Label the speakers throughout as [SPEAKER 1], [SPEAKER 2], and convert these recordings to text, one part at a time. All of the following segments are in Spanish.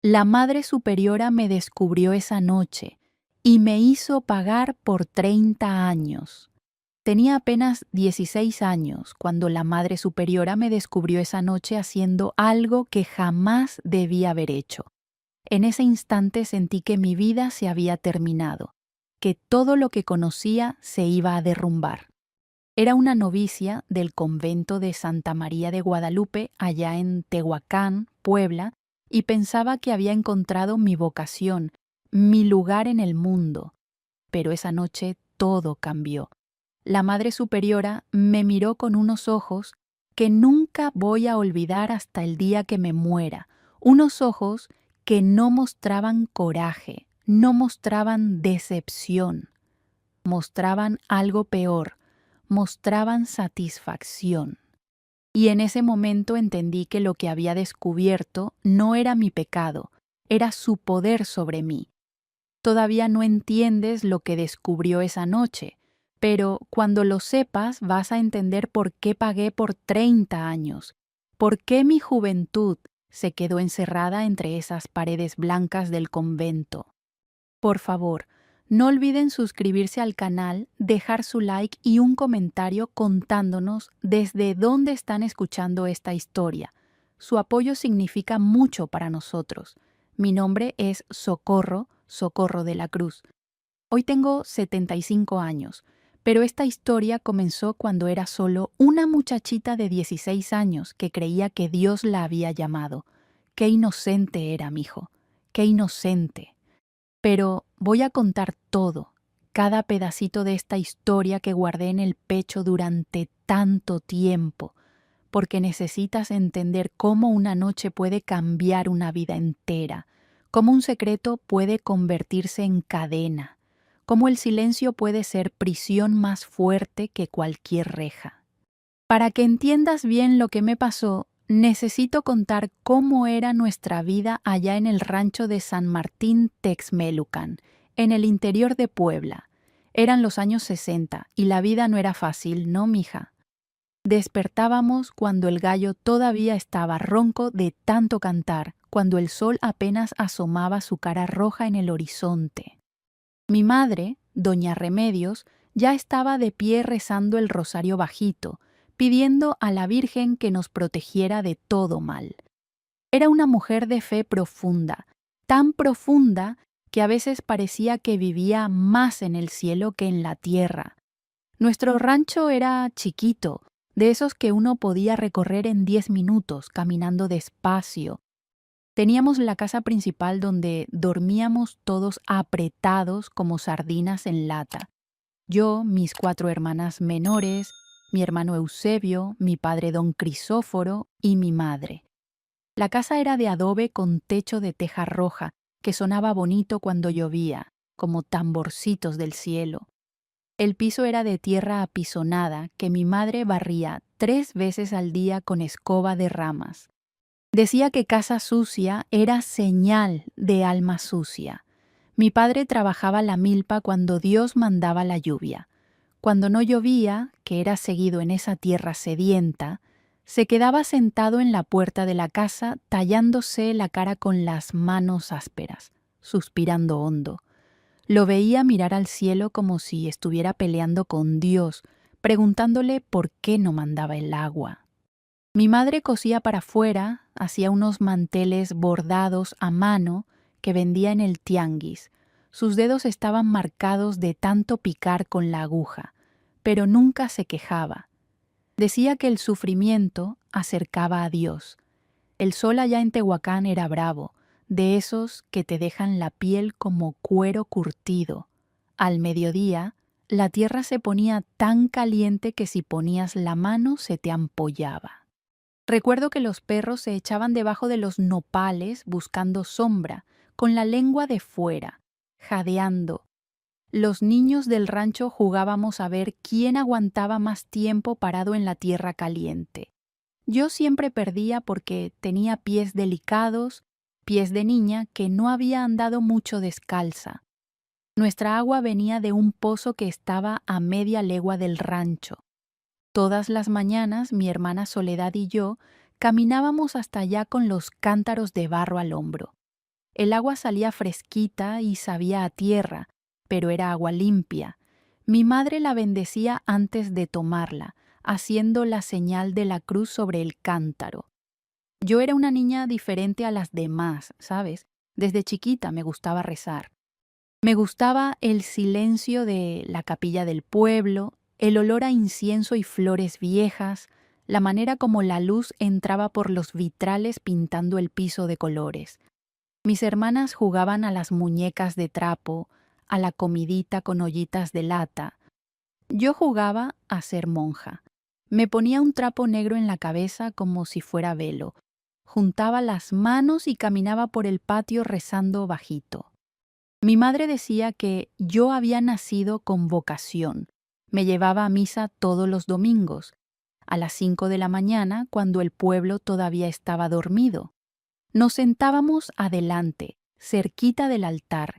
[SPEAKER 1] La Madre Superiora me descubrió esa noche y me hizo pagar por 30 años. Tenía apenas 16 años cuando la Madre Superiora me descubrió esa noche haciendo algo que jamás debía haber hecho. En ese instante sentí que mi vida se había terminado, que todo lo que conocía se iba a derrumbar. Era una novicia del convento de Santa María de Guadalupe, allá en Tehuacán, Puebla, y pensaba que había encontrado mi vocación, mi lugar en el mundo. Pero esa noche todo cambió. La Madre Superiora me miró con unos ojos que nunca voy a olvidar hasta el día que me muera, unos ojos que no mostraban coraje, no mostraban decepción, mostraban algo peor, mostraban satisfacción. Y en ese momento entendí que lo que había descubierto no era mi pecado, era su poder sobre mí. Todavía no entiendes lo que descubrió esa noche, pero cuando lo sepas vas a entender por qué pagué por 30 años, por qué mi juventud se quedó encerrada entre esas paredes blancas del convento. Por favor, no olviden suscribirse al canal, dejar su like y un comentario contándonos desde dónde están escuchando esta historia. Su apoyo significa mucho para nosotros. Mi nombre es Socorro, Socorro de la Cruz. Hoy tengo 75 años, pero esta historia comenzó cuando era solo una muchachita de 16 años que creía que Dios la había llamado. Qué inocente era, mijo, qué inocente. Pero voy a contar todo, cada pedacito de esta historia que guardé en el pecho durante tanto tiempo, porque necesitas entender cómo una noche puede cambiar una vida entera, cómo un secreto puede convertirse en cadena, cómo el silencio puede ser prisión más fuerte que cualquier reja. Para que entiendas bien lo que me pasó, necesito contar cómo era nuestra vida allá en el rancho de San Martín Texmelucan, en el interior de Puebla. Eran los años 60 y la vida no era fácil, ¿no, mija? Despertábamos cuando el gallo todavía estaba ronco de tanto cantar, cuando el sol apenas asomaba su cara roja en el horizonte. Mi madre, doña Remedios, ya estaba de pie rezando el rosario bajito, pidiendo a la Virgen que nos protegiera de todo mal. Era una mujer de fe profunda, tan profunda que a veces parecía que vivía más en el cielo que en la tierra. Nuestro rancho era chiquito, de esos que uno podía recorrer en 10 minutos, caminando despacio. Teníamos la casa principal donde dormíamos todos apretados como sardinas en lata. Yo, mis 4 hermanas menores, mi hermano Eusebio, mi padre don Crisóforo y mi madre. La casa era de adobe con techo de teja roja, que sonaba bonito cuando llovía, como tamborcitos del cielo. El piso era de tierra apisonada que mi madre barría 3 veces al día con escoba de ramas. Decía que casa sucia era señal de alma sucia. Mi padre trabajaba la milpa cuando Dios mandaba la lluvia. Cuando no llovía, que era seguido en esa tierra sedienta, se quedaba sentado en la puerta de la casa tallándose la cara con las manos ásperas, suspirando hondo. Lo veía mirar al cielo como si estuviera peleando con Dios, preguntándole por qué no mandaba el agua. Mi madre cosía para afuera, hacía unos manteles bordados a mano que vendía en el tianguis. Sus dedos estaban marcados de tanto picar con la aguja, pero nunca se quejaba. Decía que el sufrimiento acercaba a Dios. El sol allá en Tehuacán era bravo, de esos que te dejan la piel como cuero curtido. Al mediodía, la tierra se ponía tan caliente que si ponías la mano se te ampollaba. Recuerdo que los perros se echaban debajo de los nopales buscando sombra, con la lengua de fuera, jadeando. Los niños del rancho jugábamos a ver quién aguantaba más tiempo parado en la tierra caliente. Yo siempre perdía porque tenía pies delicados, pies de niña que no había andado mucho descalza. Nuestra agua venía de un pozo que estaba a media legua del rancho. Todas las mañanas mi hermana Soledad y yo caminábamos hasta allá con los cántaros de barro al hombro. El agua salía fresquita y sabía a tierra, pero era agua limpia. Mi madre la bendecía antes de tomarla, haciendo la señal de la cruz sobre el cántaro. Yo era una niña diferente a las demás, ¿sabes? Desde chiquita me gustaba rezar. Me gustaba el silencio de la capilla del pueblo, el olor a incienso y flores viejas, la manera como la luz entraba por los vitrales pintando el piso de colores. Mis hermanas jugaban a las muñecas de trapo, a la comidita con ollitas de lata. Yo jugaba a ser monja. Me ponía un trapo negro en la cabeza como si fuera velo. Juntaba las manos y caminaba por el patio rezando bajito. Mi madre decía que yo había nacido con vocación. Me llevaba a misa todos los domingos, a las 5 de la mañana, cuando el pueblo todavía estaba dormido. Nos sentábamos adelante, cerquita del altar.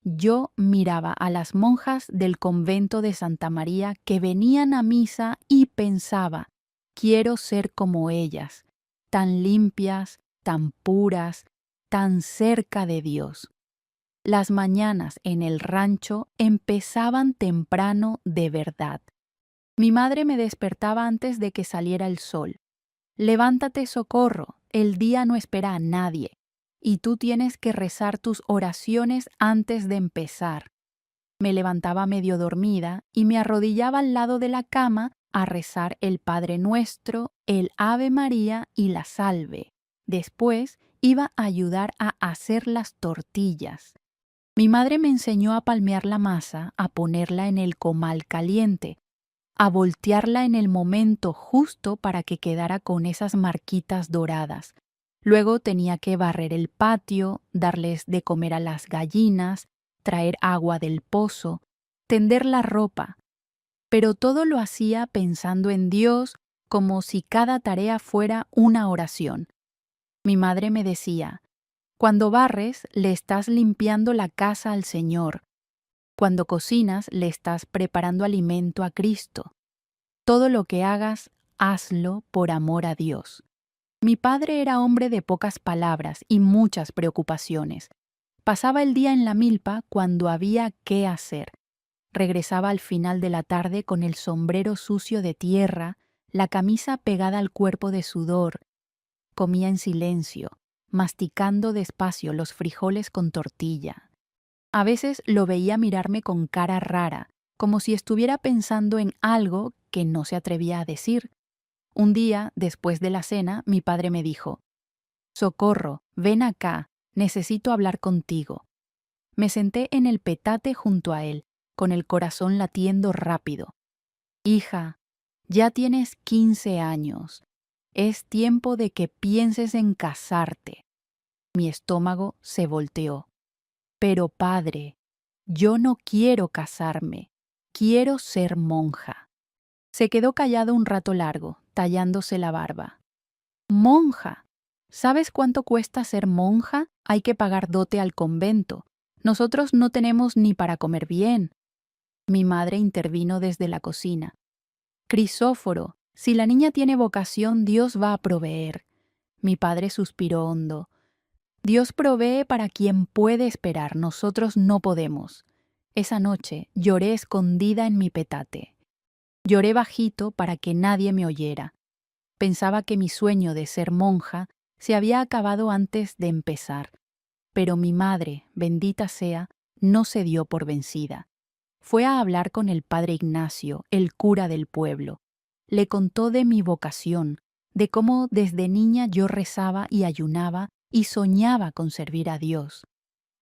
[SPEAKER 1] Yo miraba a las monjas del convento de Santa María que venían a misa y pensaba, quiero ser como ellas, tan limpias, tan puras, tan cerca de Dios. Las mañanas en el rancho empezaban temprano de verdad. Mi madre me despertaba antes de que saliera el sol. Levántate, Socorro, el día no espera a nadie, y tú tienes que rezar tus oraciones antes de empezar. Me levantaba medio dormida y me arrodillaba al lado de la cama a rezar el Padre Nuestro, el Ave María y la Salve. Después iba a ayudar a hacer las tortillas. Mi madre me enseñó a palmear la masa, a ponerla en el comal caliente, a voltearla en el momento justo para que quedara con esas marquitas doradas. Luego tenía que barrer el patio, darles de comer a las gallinas, traer agua del pozo, tender la ropa. Pero todo lo hacía pensando en Dios, como si cada tarea fuera una oración. Mi madre me decía, cuando barres, le estás limpiando la casa al Señor. Cuando cocinas, le estás preparando alimento a Cristo. Todo lo que hagas, hazlo por amor a Dios. Mi padre era hombre de pocas palabras y muchas preocupaciones. Pasaba el día en la milpa cuando había qué hacer. Regresaba al final de la tarde con el sombrero sucio de tierra, la camisa pegada al cuerpo de sudor. Comía en silencio, masticando despacio los frijoles con tortilla. A veces lo veía mirarme con cara rara, como si estuviera pensando en algo que no se atrevía a decir. Un día, después de la cena, mi padre me dijo, «Socorro, ven acá, necesito hablar contigo». Me senté en el petate junto a él, con el corazón latiendo rápido. «Hija, ya tienes 15 años. Es tiempo de que pienses en casarte». Mi estómago se volteó. «Pero padre, yo no quiero casarme. Quiero ser monja». Se quedó callado un rato largo, tallándose la barba. «Monja. ¿Sabes cuánto cuesta ser monja? Hay que pagar dote al convento. Nosotros no tenemos ni para comer bien». Mi madre intervino desde la cocina. «Crisóforo, si la niña tiene vocación, Dios va a proveer». Mi padre suspiró hondo. «Dios provee para quien puede esperar, nosotros no podemos». Esa noche lloré escondida en mi petate. Lloré bajito para que nadie me oyera. Pensaba que mi sueño de ser monja se había acabado antes de empezar. Pero mi madre, bendita sea, no se dio por vencida. Fue a hablar con el padre Ignacio, el cura del pueblo. Le contó de mi vocación, de cómo desde niña yo rezaba y ayunaba y soñaba con servir a Dios.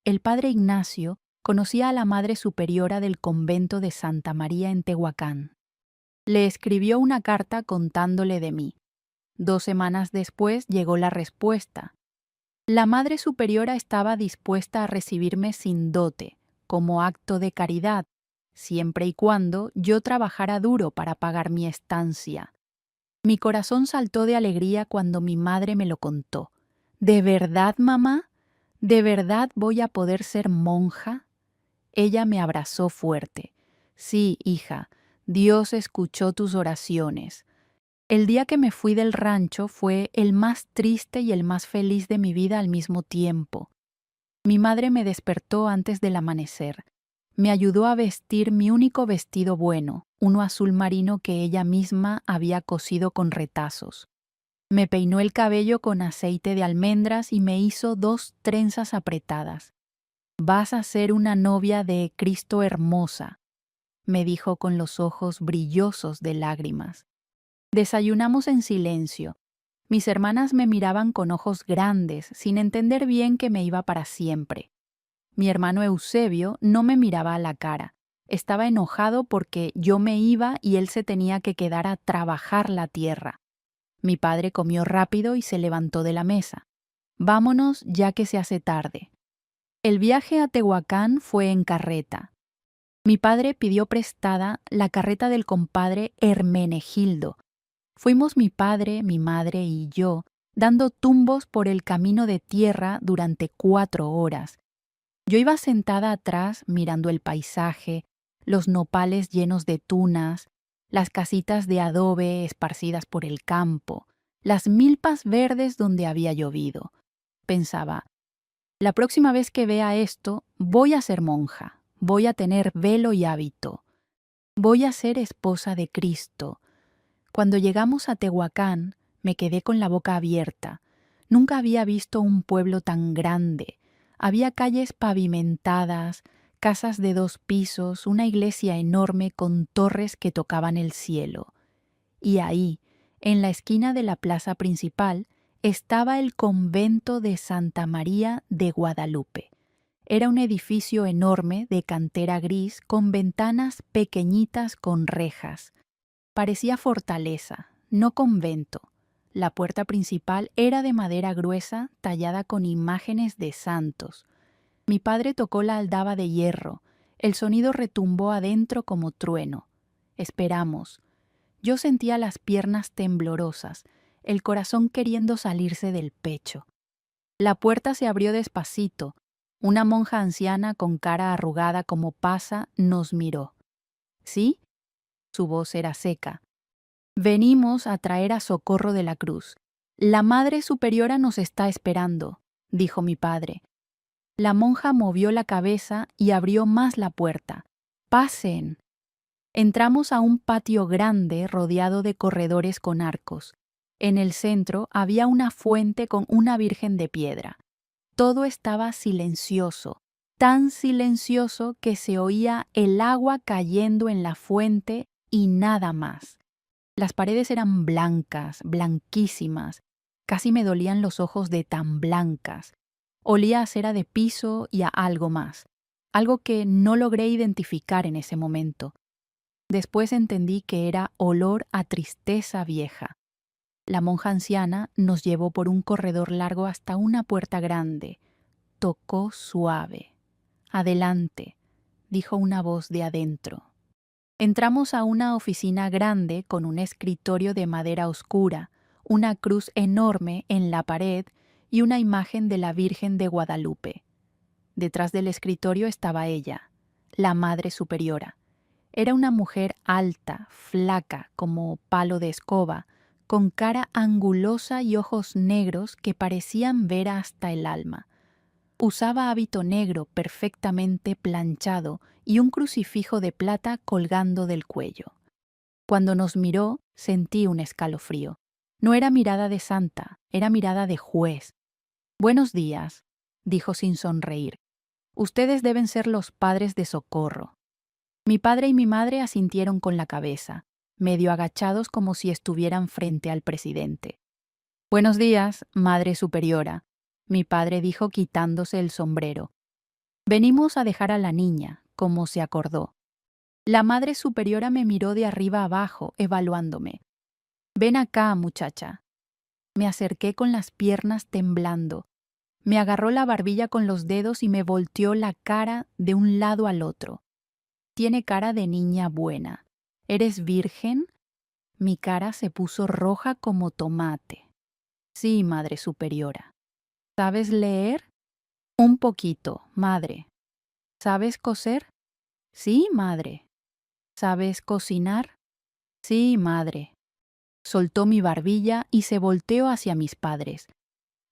[SPEAKER 1] El padre Ignacio conocía a la madre superiora del convento de Santa María en Tehuacán. Le escribió una carta contándole de mí. 2 semanas después llegó la respuesta. La madre superiora estaba dispuesta a recibirme sin dote, como acto de caridad, siempre y cuando yo trabajara duro para pagar mi estancia. Mi corazón saltó de alegría cuando mi madre me lo contó. ¿De verdad, mamá? ¿De verdad voy a poder ser monja? Ella me abrazó fuerte. Sí, hija, Dios escuchó tus oraciones. El día que me fui del rancho fue el más triste y el más feliz de mi vida al mismo tiempo. Mi madre me despertó antes del amanecer. Me ayudó a vestir mi único vestido bueno, uno azul marino que ella misma había cosido con retazos. Me peinó el cabello con aceite de almendras y me hizo 2 trenzas apretadas. «Vas a ser una novia de Cristo hermosa», me dijo con los ojos brillosos de lágrimas. Desayunamos en silencio. Mis hermanas me miraban con ojos grandes, sin entender bien que me iba para siempre. Mi hermano Eusebio no me miraba a la cara. Estaba enojado porque yo me iba y él se tenía que quedar a trabajar la tierra. Mi padre comió rápido y se levantó de la mesa. «Vámonos ya que se hace tarde». El viaje a Tehuacán fue en carreta. Mi padre pidió prestada la carreta del compadre Hermenegildo. Fuimos mi padre, mi madre y yo, dando tumbos por el camino de tierra durante 4 horas. Yo iba sentada atrás mirando el paisaje, los nopales llenos de tunas, las casitas de adobe esparcidas por el campo, las milpas verdes donde había llovido. Pensaba, la próxima vez que vea esto, voy a ser monja, voy a tener velo y hábito, voy a ser esposa de Cristo. Cuando llegamos a Tehuacán, me quedé con la boca abierta. Nunca había visto un pueblo tan grande. Había calles pavimentadas, casas de 2 pisos, una iglesia enorme con torres que tocaban el cielo. Y ahí, en la esquina de la plaza principal, estaba el convento de Santa María de Guadalupe. Era un edificio enorme de cantera gris con ventanas pequeñitas con rejas. Parecía fortaleza, no convento. La puerta principal era de madera gruesa tallada con imágenes de santos. Mi padre tocó la aldaba de hierro. El sonido retumbó adentro como trueno. Esperamos. Yo sentía las piernas temblorosas, el corazón queriendo salirse del pecho. La puerta se abrió despacito. Una monja anciana con cara arrugada como pasa nos miró. ¿Sí? Su voz era seca. «Venimos a traer a Socorro de la Cruz. La Madre Superiora nos está esperando», dijo mi padre. La monja movió la cabeza y abrió más la puerta. «Pasen». Entramos a un patio grande rodeado de corredores con arcos. En el centro había una fuente con una virgen de piedra. Todo estaba silencioso, tan silencioso que se oía el agua cayendo en la fuente y nada más. Las paredes eran blancas, blanquísimas. Casi me dolían los ojos de tan blancas. Olía a cera de piso y a algo más, algo que no logré identificar en ese momento. Después entendí que era olor a tristeza vieja. La monja anciana nos llevó por un corredor largo hasta una puerta grande. Tocó suave. «Adelante», dijo una voz de adentro. Entramos a una oficina grande con un escritorio de madera oscura, una cruz enorme en la pared y una imagen de la Virgen de Guadalupe. Detrás del escritorio estaba ella, la Madre Superiora. Era una mujer alta, flaca, como palo de escoba, con cara angulosa y ojos negros que parecían ver hasta el alma. Usaba hábito negro perfectamente planchado y un crucifijo de plata colgando del cuello. Cuando nos miró, sentí un escalofrío. No era mirada de santa, era mirada de juez. «Buenos días», dijo sin sonreír. «Ustedes deben ser los padres de Socorro». Mi padre y mi madre asintieron con la cabeza, medio agachados como si estuvieran frente al presidente. «Buenos días, Madre Superiora», mi padre dijo quitándose el sombrero. «Venimos a dejar a la niña», como se acordó. La Madre Superiora me miró de arriba abajo, evaluándome. «Ven acá, muchacha». Me acerqué con las piernas temblando. Me agarró la barbilla con los dedos y me volteó la cara de un lado al otro. «Tiene cara de niña buena. ¿Eres virgen?» Mi cara se puso roja como tomate. «Sí, Madre Superiora». «¿Sabes leer?» «Un poquito, madre». «¿Sabes coser?» «Sí, madre». «¿Sabes cocinar?» «Sí, madre». Soltó mi barbilla y se volteó hacia mis padres.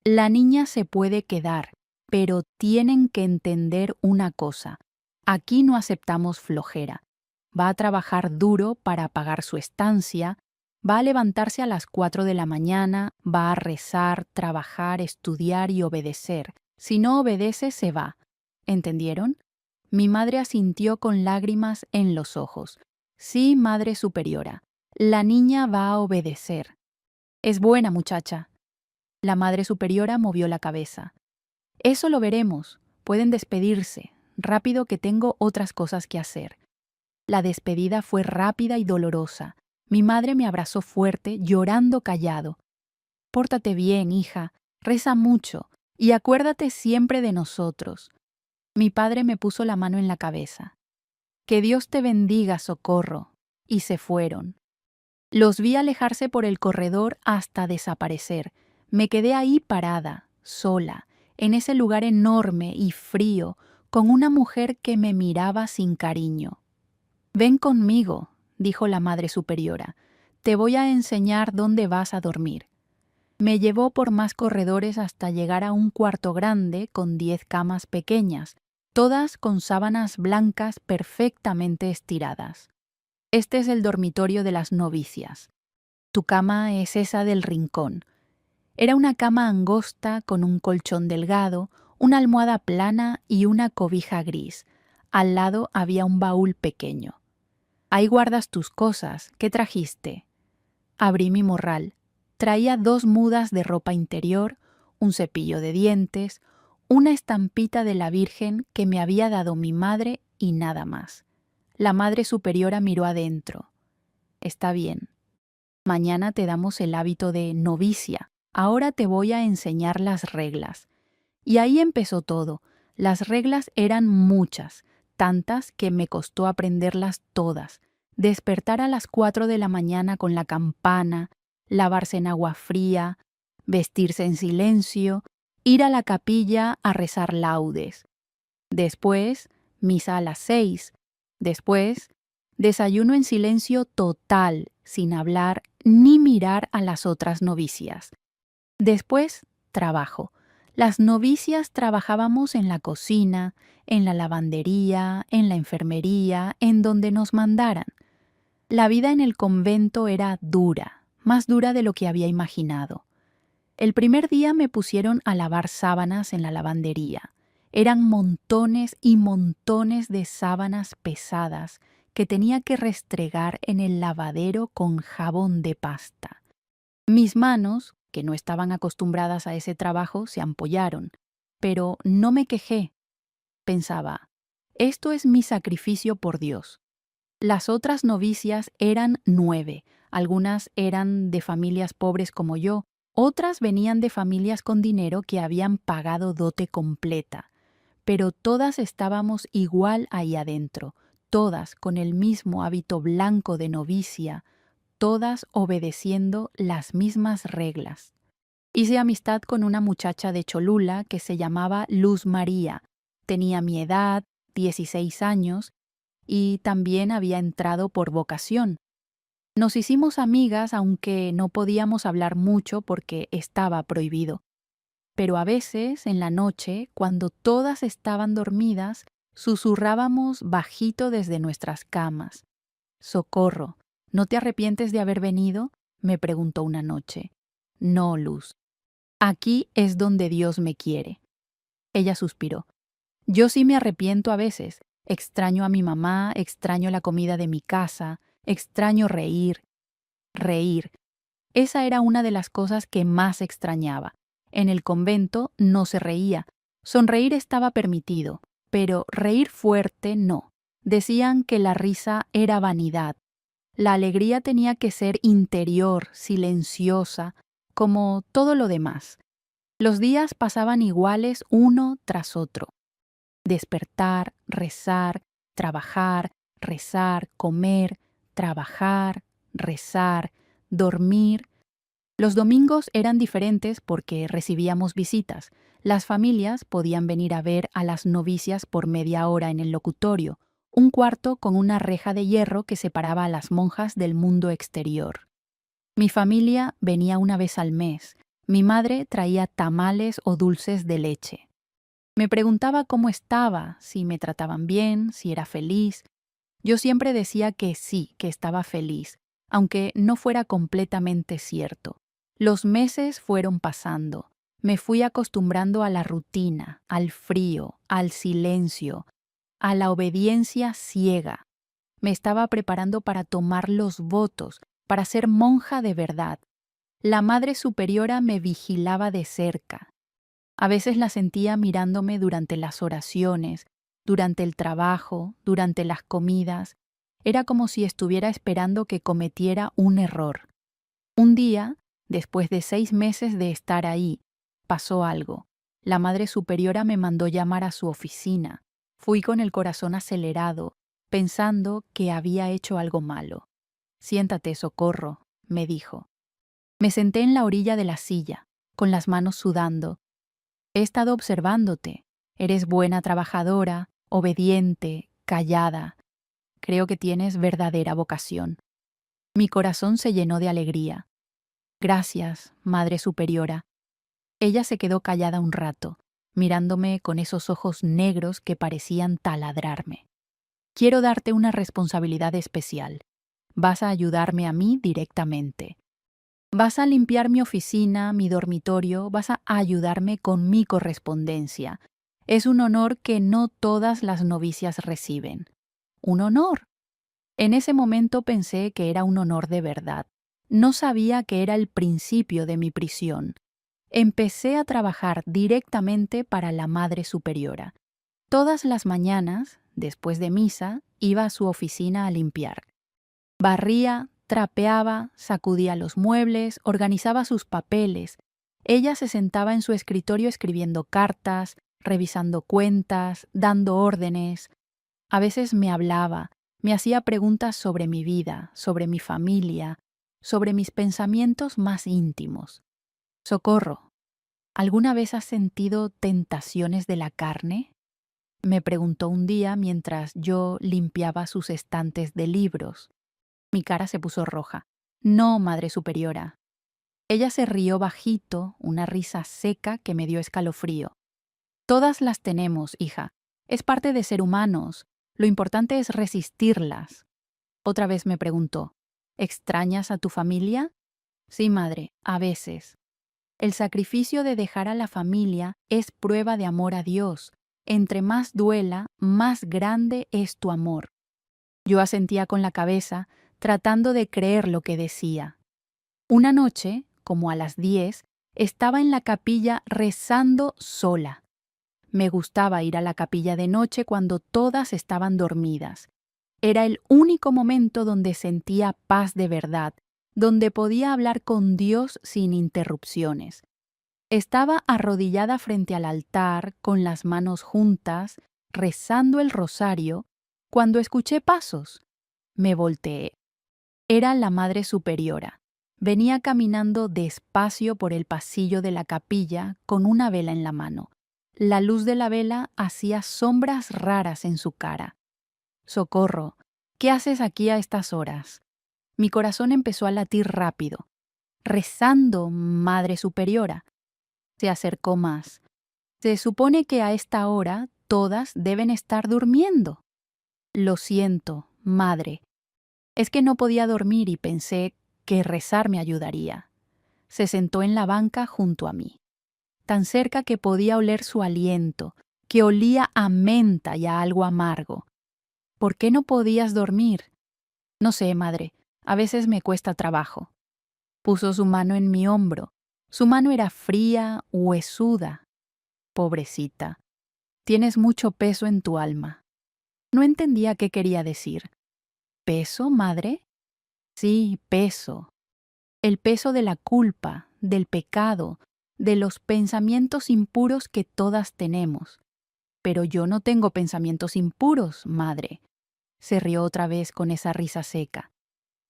[SPEAKER 1] «La niña se puede quedar, pero tienen que entender una cosa. Aquí no aceptamos flojera. Va a trabajar duro para pagar su estancia, va a levantarse a las 4 de la mañana, va a rezar, trabajar, estudiar y obedecer. Si no obedece, se va. ¿Entendieron? Mi madre asintió con lágrimas en los ojos. Sí, Madre Superiora. La niña va a obedecer. Es buena muchacha. La Madre Superiora movió la cabeza. Eso lo veremos. Pueden despedirse. Rápido que tengo otras cosas que hacer. La despedida fue rápida y dolorosa. Mi madre me abrazó fuerte, llorando callado. Pórtate bien, hija. Reza mucho. Y acuérdate siempre de nosotros. Mi padre me puso la mano en la cabeza. Que Dios te bendiga, Socorro. Y se fueron. Los vi alejarse por el corredor hasta desaparecer. Me quedé ahí parada, sola, en ese lugar enorme y frío, con una mujer que me miraba sin cariño. Ven conmigo, dijo la Madre Superiora. Te voy a enseñar dónde vas a dormir. Me llevó por más corredores hasta llegar a un cuarto grande con 10 camas pequeñas, todas con sábanas blancas perfectamente estiradas. Este es el dormitorio de las novicias. Tu cama es esa del rincón. Era una cama angosta con un colchón delgado, una almohada plana y una cobija gris. Al lado había un baúl pequeño. Ahí guardas tus cosas. ¿Qué trajiste? Abrí mi morral. Traía 2 mudas de ropa interior, un cepillo de dientes, una estampita de la Virgen que me había dado mi madre y nada más. La Madre Superiora miró adentro. Está bien. Mañana te damos el hábito de novicia. Ahora te voy a enseñar las reglas. Y ahí empezó todo. Las reglas eran muchas, tantas que me costó aprenderlas todas. Despertar a las 4 de la mañana con la campana, lavarse en agua fría, vestirse en silencio, ir a la capilla a rezar laudes. Después, misa a las 6. Después, desayuno en silencio total, sin hablar ni mirar a las otras novicias. Después, trabajo. Las novicias trabajábamos en la cocina, en la lavandería, en la enfermería, en donde nos mandaran. La vida en el convento era dura, más dura de lo que había imaginado. El primer día me pusieron a lavar sábanas en la lavandería. Eran montones y montones de sábanas pesadas que tenía que restregar en el lavadero con jabón de pasta. Mis manos, que no estaban acostumbradas a ese trabajo, se ampollaron, pero no me quejé. Pensaba, esto es mi sacrificio por Dios. Las otras novicias eran 9, algunas eran de familias pobres como yo, otras venían de familias con dinero que habían pagado dote completa, pero todas estábamos igual ahí adentro, todas con el mismo hábito blanco de novicia, todas obedeciendo las mismas reglas. Hice amistad con una muchacha de Cholula que se llamaba Luz María. Tenía mi edad, 16 años, y también había entrado por vocación. Nos hicimos amigas aunque no podíamos hablar mucho porque estaba prohibido. Pero a veces, en la noche, cuando todas estaban dormidas, susurrábamos bajito desde nuestras camas. «Socorro, ¿no te arrepientes de haber venido?», me preguntó una noche. «No, Luz. Aquí es donde Dios me quiere». Ella suspiró. «Yo sí me arrepiento a veces. Extraño a mi mamá, extraño la comida de mi casa, extraño reír. Reír. Esa era una de las cosas que más extrañaba. En el convento no se reía. Sonreír estaba permitido, pero reír fuerte no. Decían que la risa era vanidad. La alegría tenía que ser interior, silenciosa, como todo lo demás. Los días pasaban iguales uno tras otro. Despertar, rezar, trabajar, rezar, comer, trabajar, rezar, dormir. Los domingos eran diferentes porque recibíamos visitas. Las familias podían venir a ver a las novicias por media hora en el locutorio, un cuarto con una reja de hierro que separaba a las monjas del mundo exterior. Mi familia venía una vez al mes. Mi madre traía tamales o dulces de leche. Me preguntaba cómo estaba, si me trataban bien, si era feliz. Yo siempre decía que sí, que estaba feliz, aunque no fuera completamente cierto. Los meses fueron pasando. Me fui acostumbrando a la rutina, al frío, al silencio, a la obediencia ciega. Me estaba preparando para tomar los votos, para ser monja de verdad. La Madre Superiora me vigilaba de cerca. A veces la sentía mirándome durante las oraciones, durante el trabajo, durante las comidas. Era como si estuviera esperando que cometiera un error. Un día, después de 6 meses de estar ahí, pasó algo. La Madre Superiora me mandó llamar a su oficina. Fui con el corazón acelerado, pensando que había hecho algo malo. Siéntate, Socorro, me dijo. Me senté en la orilla de la silla, con las manos sudando. He estado observándote. Eres buena trabajadora, obediente, callada. Creo que tienes verdadera vocación. Mi corazón se llenó de alegría. Gracias, Madre Superiora. Ella se quedó callada un rato, mirándome con esos ojos negros que parecían taladrarme. Quiero darte una responsabilidad especial. Vas a ayudarme a mí directamente. Vas a limpiar mi oficina, mi dormitorio, vas a ayudarme con mi correspondencia. Es un honor que no todas las novicias reciben. Un honor. En ese momento pensé que era un honor de verdad. No sabía que era el principio de mi prisión. Empecé a trabajar directamente para la Madre Superiora. Todas las mañanas, después de misa, iba a su oficina a limpiar. Barría, trapeaba, sacudía los muebles, organizaba sus papeles. Ella se sentaba en su escritorio escribiendo cartas, revisando cuentas, dando órdenes. A veces me hablaba, me hacía preguntas sobre mi vida, sobre mi familia, sobre mis pensamientos más íntimos. Socorro, ¿alguna vez has sentido tentaciones de la carne? Me preguntó un día mientras yo limpiaba sus estantes de libros. Mi cara se puso roja. No, Madre Superiora. Ella se rió bajito, una risa seca que me dio escalofrío. Todas las tenemos, hija. Es parte de ser humanos. Lo importante es resistirlas. Otra vez me preguntó, ¿extrañas a tu familia? Sí, madre, a veces. El sacrificio de dejar a la familia es prueba de amor a Dios. Entre más duela, más grande es tu amor. Yo asentía con la cabeza, tratando de creer lo que decía. Una noche, como a las 10, estaba en la capilla rezando sola. Me gustaba ir a la capilla de noche cuando todas estaban dormidas. Era el único momento donde sentía paz de verdad, donde podía hablar con Dios sin interrupciones. Estaba arrodillada frente al altar, con las manos juntas, rezando el rosario, cuando escuché pasos. Me volteé. Era la Madre Superiora. Venía caminando despacio por el pasillo de la capilla con una vela en la mano. La luz de la vela hacía sombras raras en su cara. Socorro, ¿qué haces aquí a estas horas? Mi corazón empezó a latir rápido. Rezando, Madre Superiora. Se acercó más. Se supone que a esta hora todas deben estar durmiendo. Lo siento, Madre. Es que no podía dormir y pensé que rezar me ayudaría. Se sentó en la banca junto a mí, tan cerca que podía oler su aliento, que olía a menta y a algo amargo. ¿Por qué no podías dormir? No sé, madre, a veces me cuesta trabajo. Puso su mano en mi hombro. Su mano era fría, huesuda. Pobrecita, tienes mucho peso en tu alma. No entendía qué quería decir. ¿Peso, madre? Sí, peso. El peso de la culpa, del pecado, de los pensamientos impuros que todas tenemos. Pero yo no tengo pensamientos impuros, madre. Se rió otra vez con esa risa seca.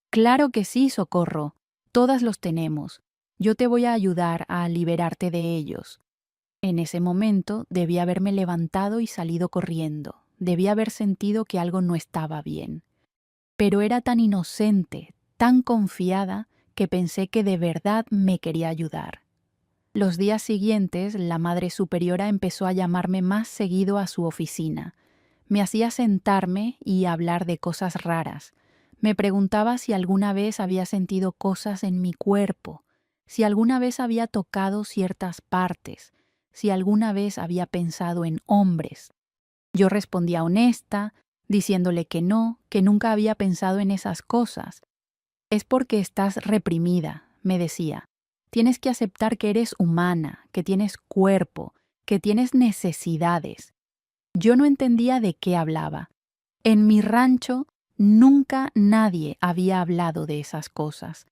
[SPEAKER 1] Claro que sí, Socorro. Todas los tenemos. Yo te voy a ayudar a liberarte de ellos. En ese momento debí haberme levantado y salido corriendo. Debí haber sentido que algo no estaba bien. Pero era tan inocente, tan confiada, que pensé que de verdad me quería ayudar. Los días siguientes, la Madre Superiora empezó a llamarme más seguido a su oficina. Me hacía sentarme y hablar de cosas raras. Me preguntaba si alguna vez había sentido cosas en mi cuerpo, si alguna vez había tocado ciertas partes, si alguna vez había pensado en hombres. Yo respondía honesta, diciéndole que no, que nunca había pensado en esas cosas. Es porque estás reprimida, me decía. Tienes que aceptar que eres humana, que tienes cuerpo, que tienes necesidades. Yo no entendía de qué hablaba. En mi rancho nunca nadie había hablado de esas cosas.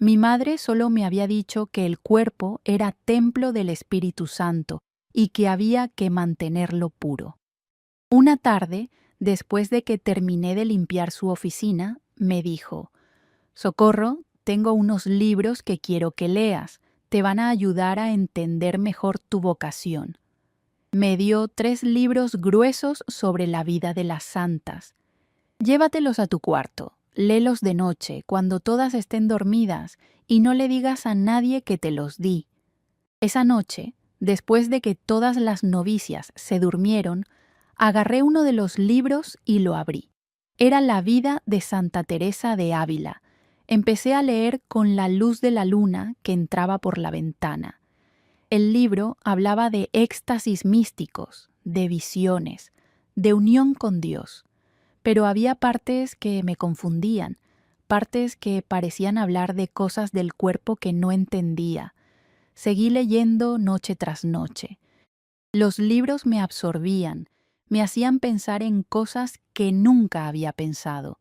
[SPEAKER 1] Mi madre solo me había dicho que el cuerpo era templo del Espíritu Santo y que había que mantenerlo puro. Una tarde, después de que terminé de limpiar su oficina, me dijo: Socorro, tengo unos libros que quiero que leas. Te van a ayudar a entender mejor tu vocación. Me dio 3 libros gruesos sobre la vida de las santas. Llévatelos a tu cuarto, léelos de noche, cuando todas estén dormidas, y no le digas a nadie que te los di. Esa noche, después de que todas las novicias se durmieron, agarré uno de los libros y lo abrí. Era la vida de Santa Teresa de Ávila. Empecé a leer con la luz de la luna que entraba por la ventana. El libro hablaba de éxtasis místicos, de visiones, de unión con Dios, pero había partes que me confundían, partes que parecían hablar de cosas del cuerpo que no entendía. Seguí leyendo noche tras noche. Los libros me absorbían, me hacían pensar en cosas que nunca había pensado.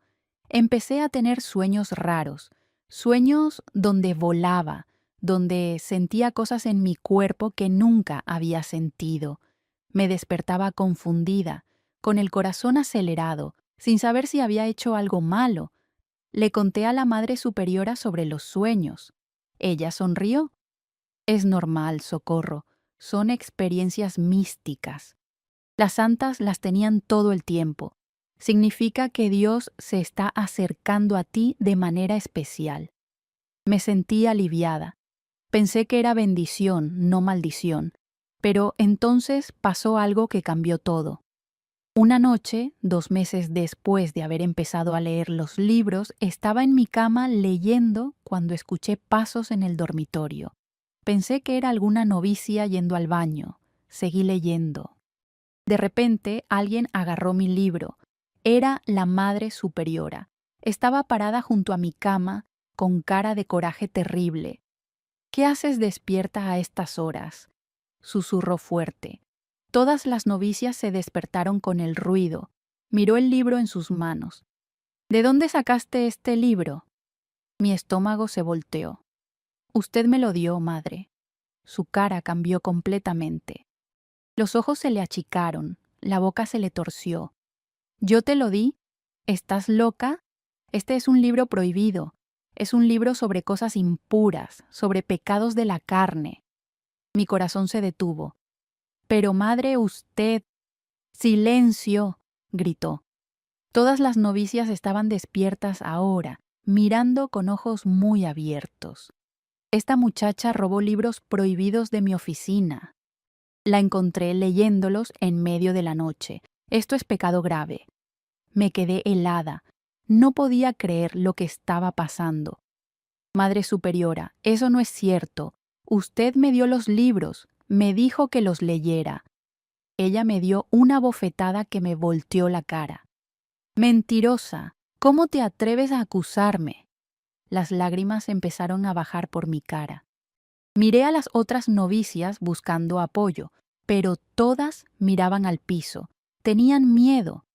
[SPEAKER 1] Empecé a tener sueños raros, sueños donde volaba, donde sentía cosas en mi cuerpo que nunca había sentido. Me despertaba confundida, con el corazón acelerado, sin saber si había hecho algo malo. Le conté a la Madre Superiora sobre los sueños. Ella sonrió. Es normal, Socorro, son experiencias místicas. Las santas las tenían todo el tiempo. Significa que Dios se está acercando a ti de manera especial. Me sentí aliviada. Pensé que era bendición, no maldición. Pero entonces pasó algo que cambió todo. Una noche, 2 meses después de haber empezado a leer los libros, estaba en mi cama leyendo cuando escuché pasos en el dormitorio. Pensé que era alguna novicia yendo al baño. Seguí leyendo. De repente, alguien agarró mi libro. Era la Madre Superiora. Estaba parada junto a mi cama, con cara de coraje terrible. ¿Qué haces despierta a estas horas?, susurró fuerte. Todas las novicias se despertaron con el ruido. Miró el libro en sus manos. ¿De dónde sacaste este libro? Mi estómago se volteó. Usted me lo dio, madre. Su cara cambió completamente. Los ojos se le achicaron, la boca se le torció. ¿Yo te lo di? ¿Estás loca? Este es un libro prohibido. Es un libro sobre cosas impuras, sobre pecados de la carne. Mi corazón se detuvo. Pero madre, usted... ¡Silencio!, gritó. Todas las novicias estaban despiertas ahora, mirando con ojos muy abiertos. Esta muchacha robó libros prohibidos de mi oficina. La encontré leyéndolos en medio de la noche. Esto es pecado grave. Me quedé helada. No podía creer lo que estaba pasando. Madre Superiora, eso no es cierto. Usted me dio los libros, me dijo que los leyera. Ella me dio una bofetada que me volteó la cara. Mentirosa, ¿cómo te atreves a acusarme? Las lágrimas empezaron a bajar por mi cara. Miré a las otras novicias buscando apoyo, pero todas miraban al piso. Tenían miedo.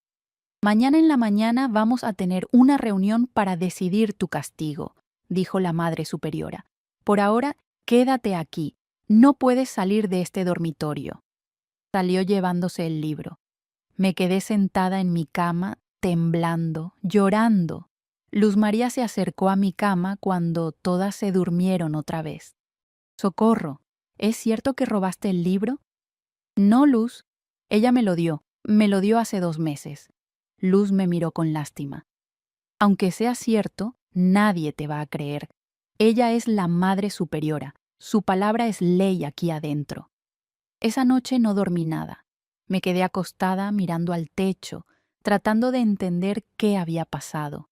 [SPEAKER 1] Mañana en la mañana vamos a tener una reunión para decidir tu castigo, dijo la Madre Superiora. Por ahora, quédate aquí. No puedes salir de este dormitorio. Salió llevándose el libro. Me quedé sentada en mi cama, temblando, llorando. Luz María se acercó a mi cama cuando todas se durmieron otra vez. Socorro, ¿es cierto que robaste el libro? No, Luz. Ella me lo dio hace 2 meses. Luz me miró con lástima. Aunque sea cierto, nadie te va a creer. Ella es la Madre Superiora. Su palabra es ley aquí adentro. Esa noche no dormí nada. Me quedé acostada mirando al techo, tratando de entender qué había pasado.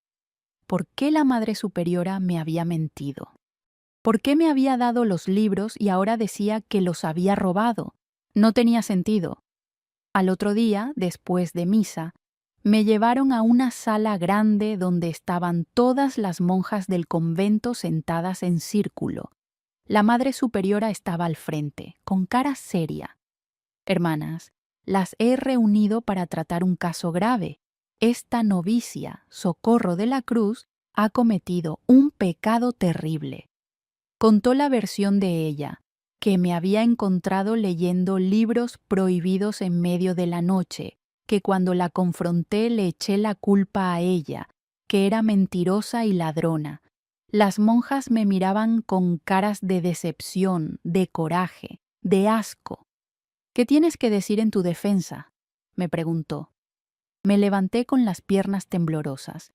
[SPEAKER 1] ¿Por qué la Madre Superiora me había mentido? ¿Por qué me había dado los libros y ahora decía que los había robado? No tenía sentido. Al otro día, después de misa, me llevaron a una sala grande donde estaban todas las monjas del convento sentadas en círculo. La Madre Superiora estaba al frente, con cara seria. Hermanas, las he reunido para tratar un caso grave. Esta novicia, Socorro de la Cruz, ha cometido un pecado terrible. Contó la versión de ella, que me había encontrado leyendo libros prohibidos en medio de la noche, que cuando la confronté le eché la culpa a ella, que era mentirosa y ladrona. Las monjas me miraban con caras de decepción, de coraje, de asco. ¿Qué tienes que decir en tu defensa?, me preguntó. Me levanté con las piernas temblorosas.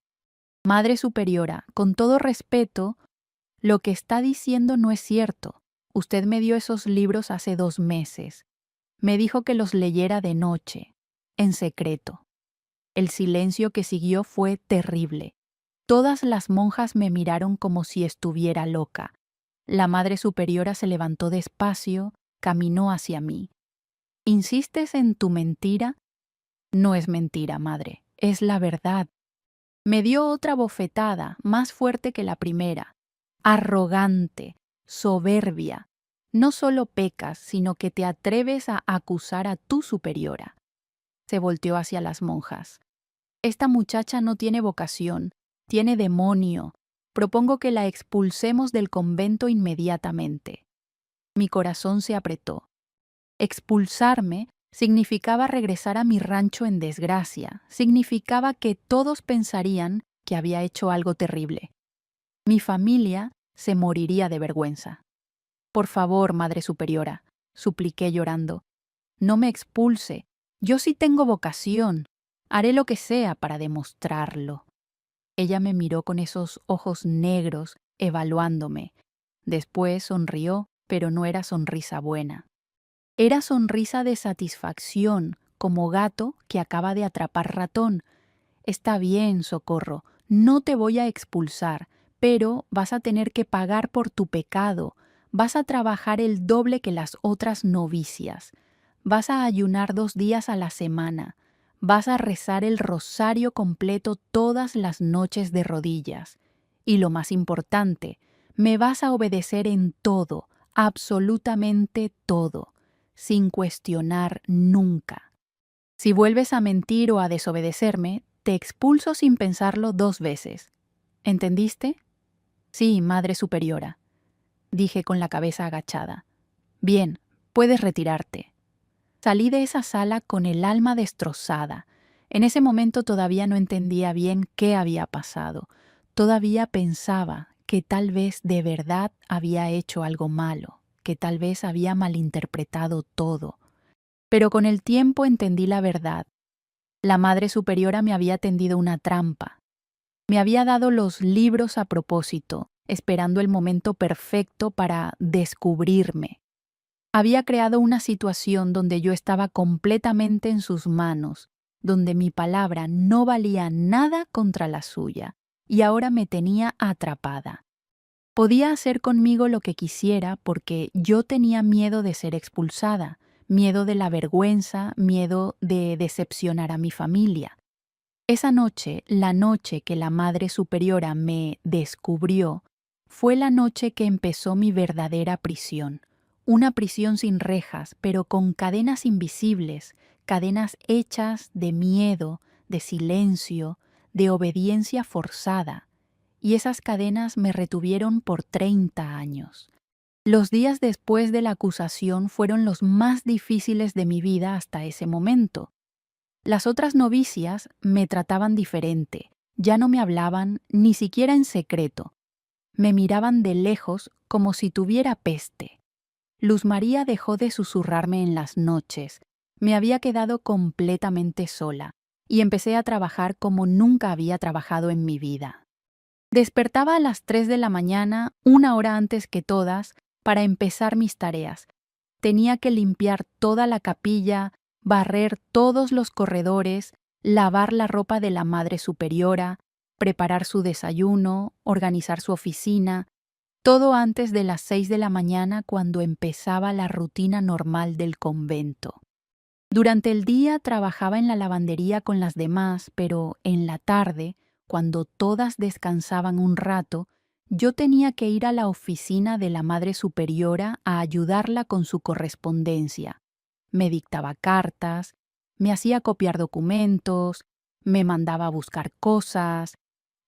[SPEAKER 1] Madre Superiora, con todo respeto, lo que está diciendo no es cierto. Usted me dio esos libros hace 2 meses. Me dijo que los leyera de noche, en secreto. El silencio que siguió fue terrible. Todas las monjas me miraron como si estuviera loca. La Madre Superiora se levantó despacio, caminó hacia mí. ¿Insistes en tu mentira? No es mentira, madre, es la verdad. Me dio otra bofetada, más fuerte que la primera. Arrogante, soberbia. No solo pecas, sino que te atreves a acusar a tu superiora. Se volteó hacia las monjas. Esta muchacha no tiene vocación, tiene demonio. Propongo que la expulsemos del convento inmediatamente. Mi corazón se apretó. Expulsarme significaba regresar a mi rancho en desgracia, significaba que todos pensarían que había hecho algo terrible. Mi familia se moriría de vergüenza. Por favor, Madre Superiora, supliqué llorando, no me expulse. Yo sí tengo vocación. Haré lo que sea para demostrarlo. Ella me miró con esos ojos negros, evaluándome. Después sonrió, pero no era sonrisa buena. Era sonrisa de satisfacción, como gato que acaba de atrapar ratón. Está bien, Socorro, no te voy a expulsar, pero vas a tener que pagar por tu pecado. Vas a trabajar el doble que las otras novicias. Vas a ayunar 2 días a la semana. Vas a rezar el rosario completo todas las noches de rodillas. Y lo más importante, me vas a obedecer en todo, absolutamente todo, sin cuestionar nunca. Si vuelves a mentir o a desobedecerme, te expulso sin pensarlo 2 veces. ¿Entendiste? Sí, Madre Superiora, dije con la cabeza agachada. Bien, puedes retirarte. Salí de esa sala con el alma destrozada. En ese momento todavía no entendía bien qué había pasado. Todavía pensaba que tal vez de verdad había hecho algo malo, que tal vez había malinterpretado todo. Pero con el tiempo entendí la verdad. La Madre Superiora me había tendido una trampa. Me había dado los libros a propósito, esperando el momento perfecto para descubrirme. Había creado una situación donde yo estaba completamente en sus manos, donde mi palabra no valía nada contra la suya, y ahora me tenía atrapada. Podía hacer conmigo lo que quisiera porque yo tenía miedo de ser expulsada, miedo de la vergüenza, miedo de decepcionar a mi familia. Esa noche, la noche que la Madre Superiora me descubrió, fue la noche que empezó mi verdadera prisión. Una prisión sin rejas, pero con cadenas invisibles, cadenas hechas de miedo, de silencio, de obediencia forzada. Y esas cadenas me retuvieron por 30 años. Los días después de la acusación fueron los más difíciles de mi vida hasta ese momento. Las otras novicias me trataban diferente, ya no me hablaban ni siquiera en secreto. Me miraban de lejos como si tuviera peste. Luz María dejó de susurrarme en las noches. Me había quedado completamente sola y empecé a trabajar como nunca había trabajado en mi vida. Despertaba a las 3 de la mañana, 1 hora antes que todas, para empezar mis tareas. Tenía que limpiar toda la capilla, barrer todos los corredores, lavar la ropa de la Madre Superiora, preparar su desayuno, organizar su oficina, todo antes de las 6 de la mañana cuando empezaba la rutina normal del convento. Durante el día trabajaba en la lavandería con las demás, pero en la tarde, cuando todas descansaban un rato, yo tenía que ir a la oficina de la Madre Superiora a ayudarla con su correspondencia. Me dictaba cartas, me hacía copiar documentos, me mandaba a buscar cosas,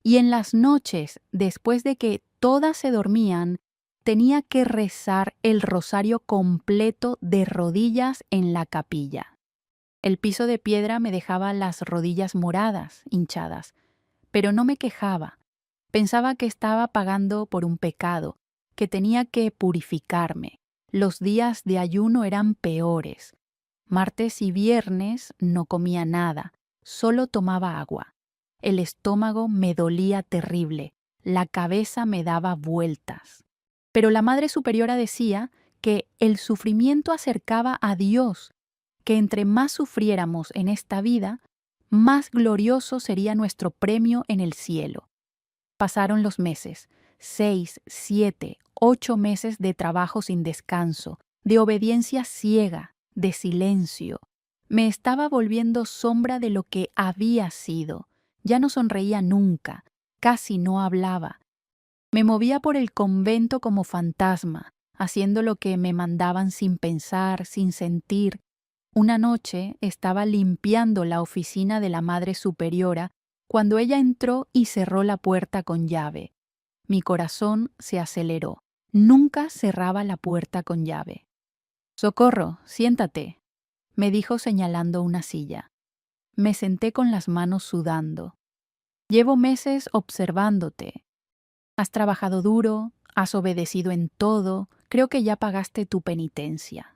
[SPEAKER 1] y en las noches, después de que todas se dormían, tenía que rezar el rosario completo de rodillas en la capilla. El piso de piedra me dejaba las rodillas moradas, hinchadas, pero no me quejaba. Pensaba que estaba pagando por un pecado, que tenía que purificarme. Los días de ayuno eran peores. Martes y viernes no comía nada, solo tomaba agua. El estómago me dolía terrible, la cabeza me daba vueltas. Pero la Madre Superiora decía que el sufrimiento acercaba a Dios, que entre más sufriéramos en esta vida, más glorioso sería nuestro premio en el cielo. Pasaron los meses, 6, 7, 8 meses de trabajo sin descanso, de obediencia ciega, de silencio. Me estaba volviendo sombra de lo que había sido. Ya no sonreía nunca, casi no hablaba. Me movía por el convento como fantasma, haciendo lo que me mandaban sin pensar, sin sentir. Una noche estaba limpiando la oficina de la Madre Superiora cuando ella entró y cerró la puerta con llave. Mi corazón se aceleró. Nunca cerraba la puerta con llave. «Socorro, siéntate», me dijo señalando una silla. Me senté con las manos sudando. «Llevo meses observándote. Has trabajado duro, has obedecido en todo, creo que ya pagaste tu penitencia».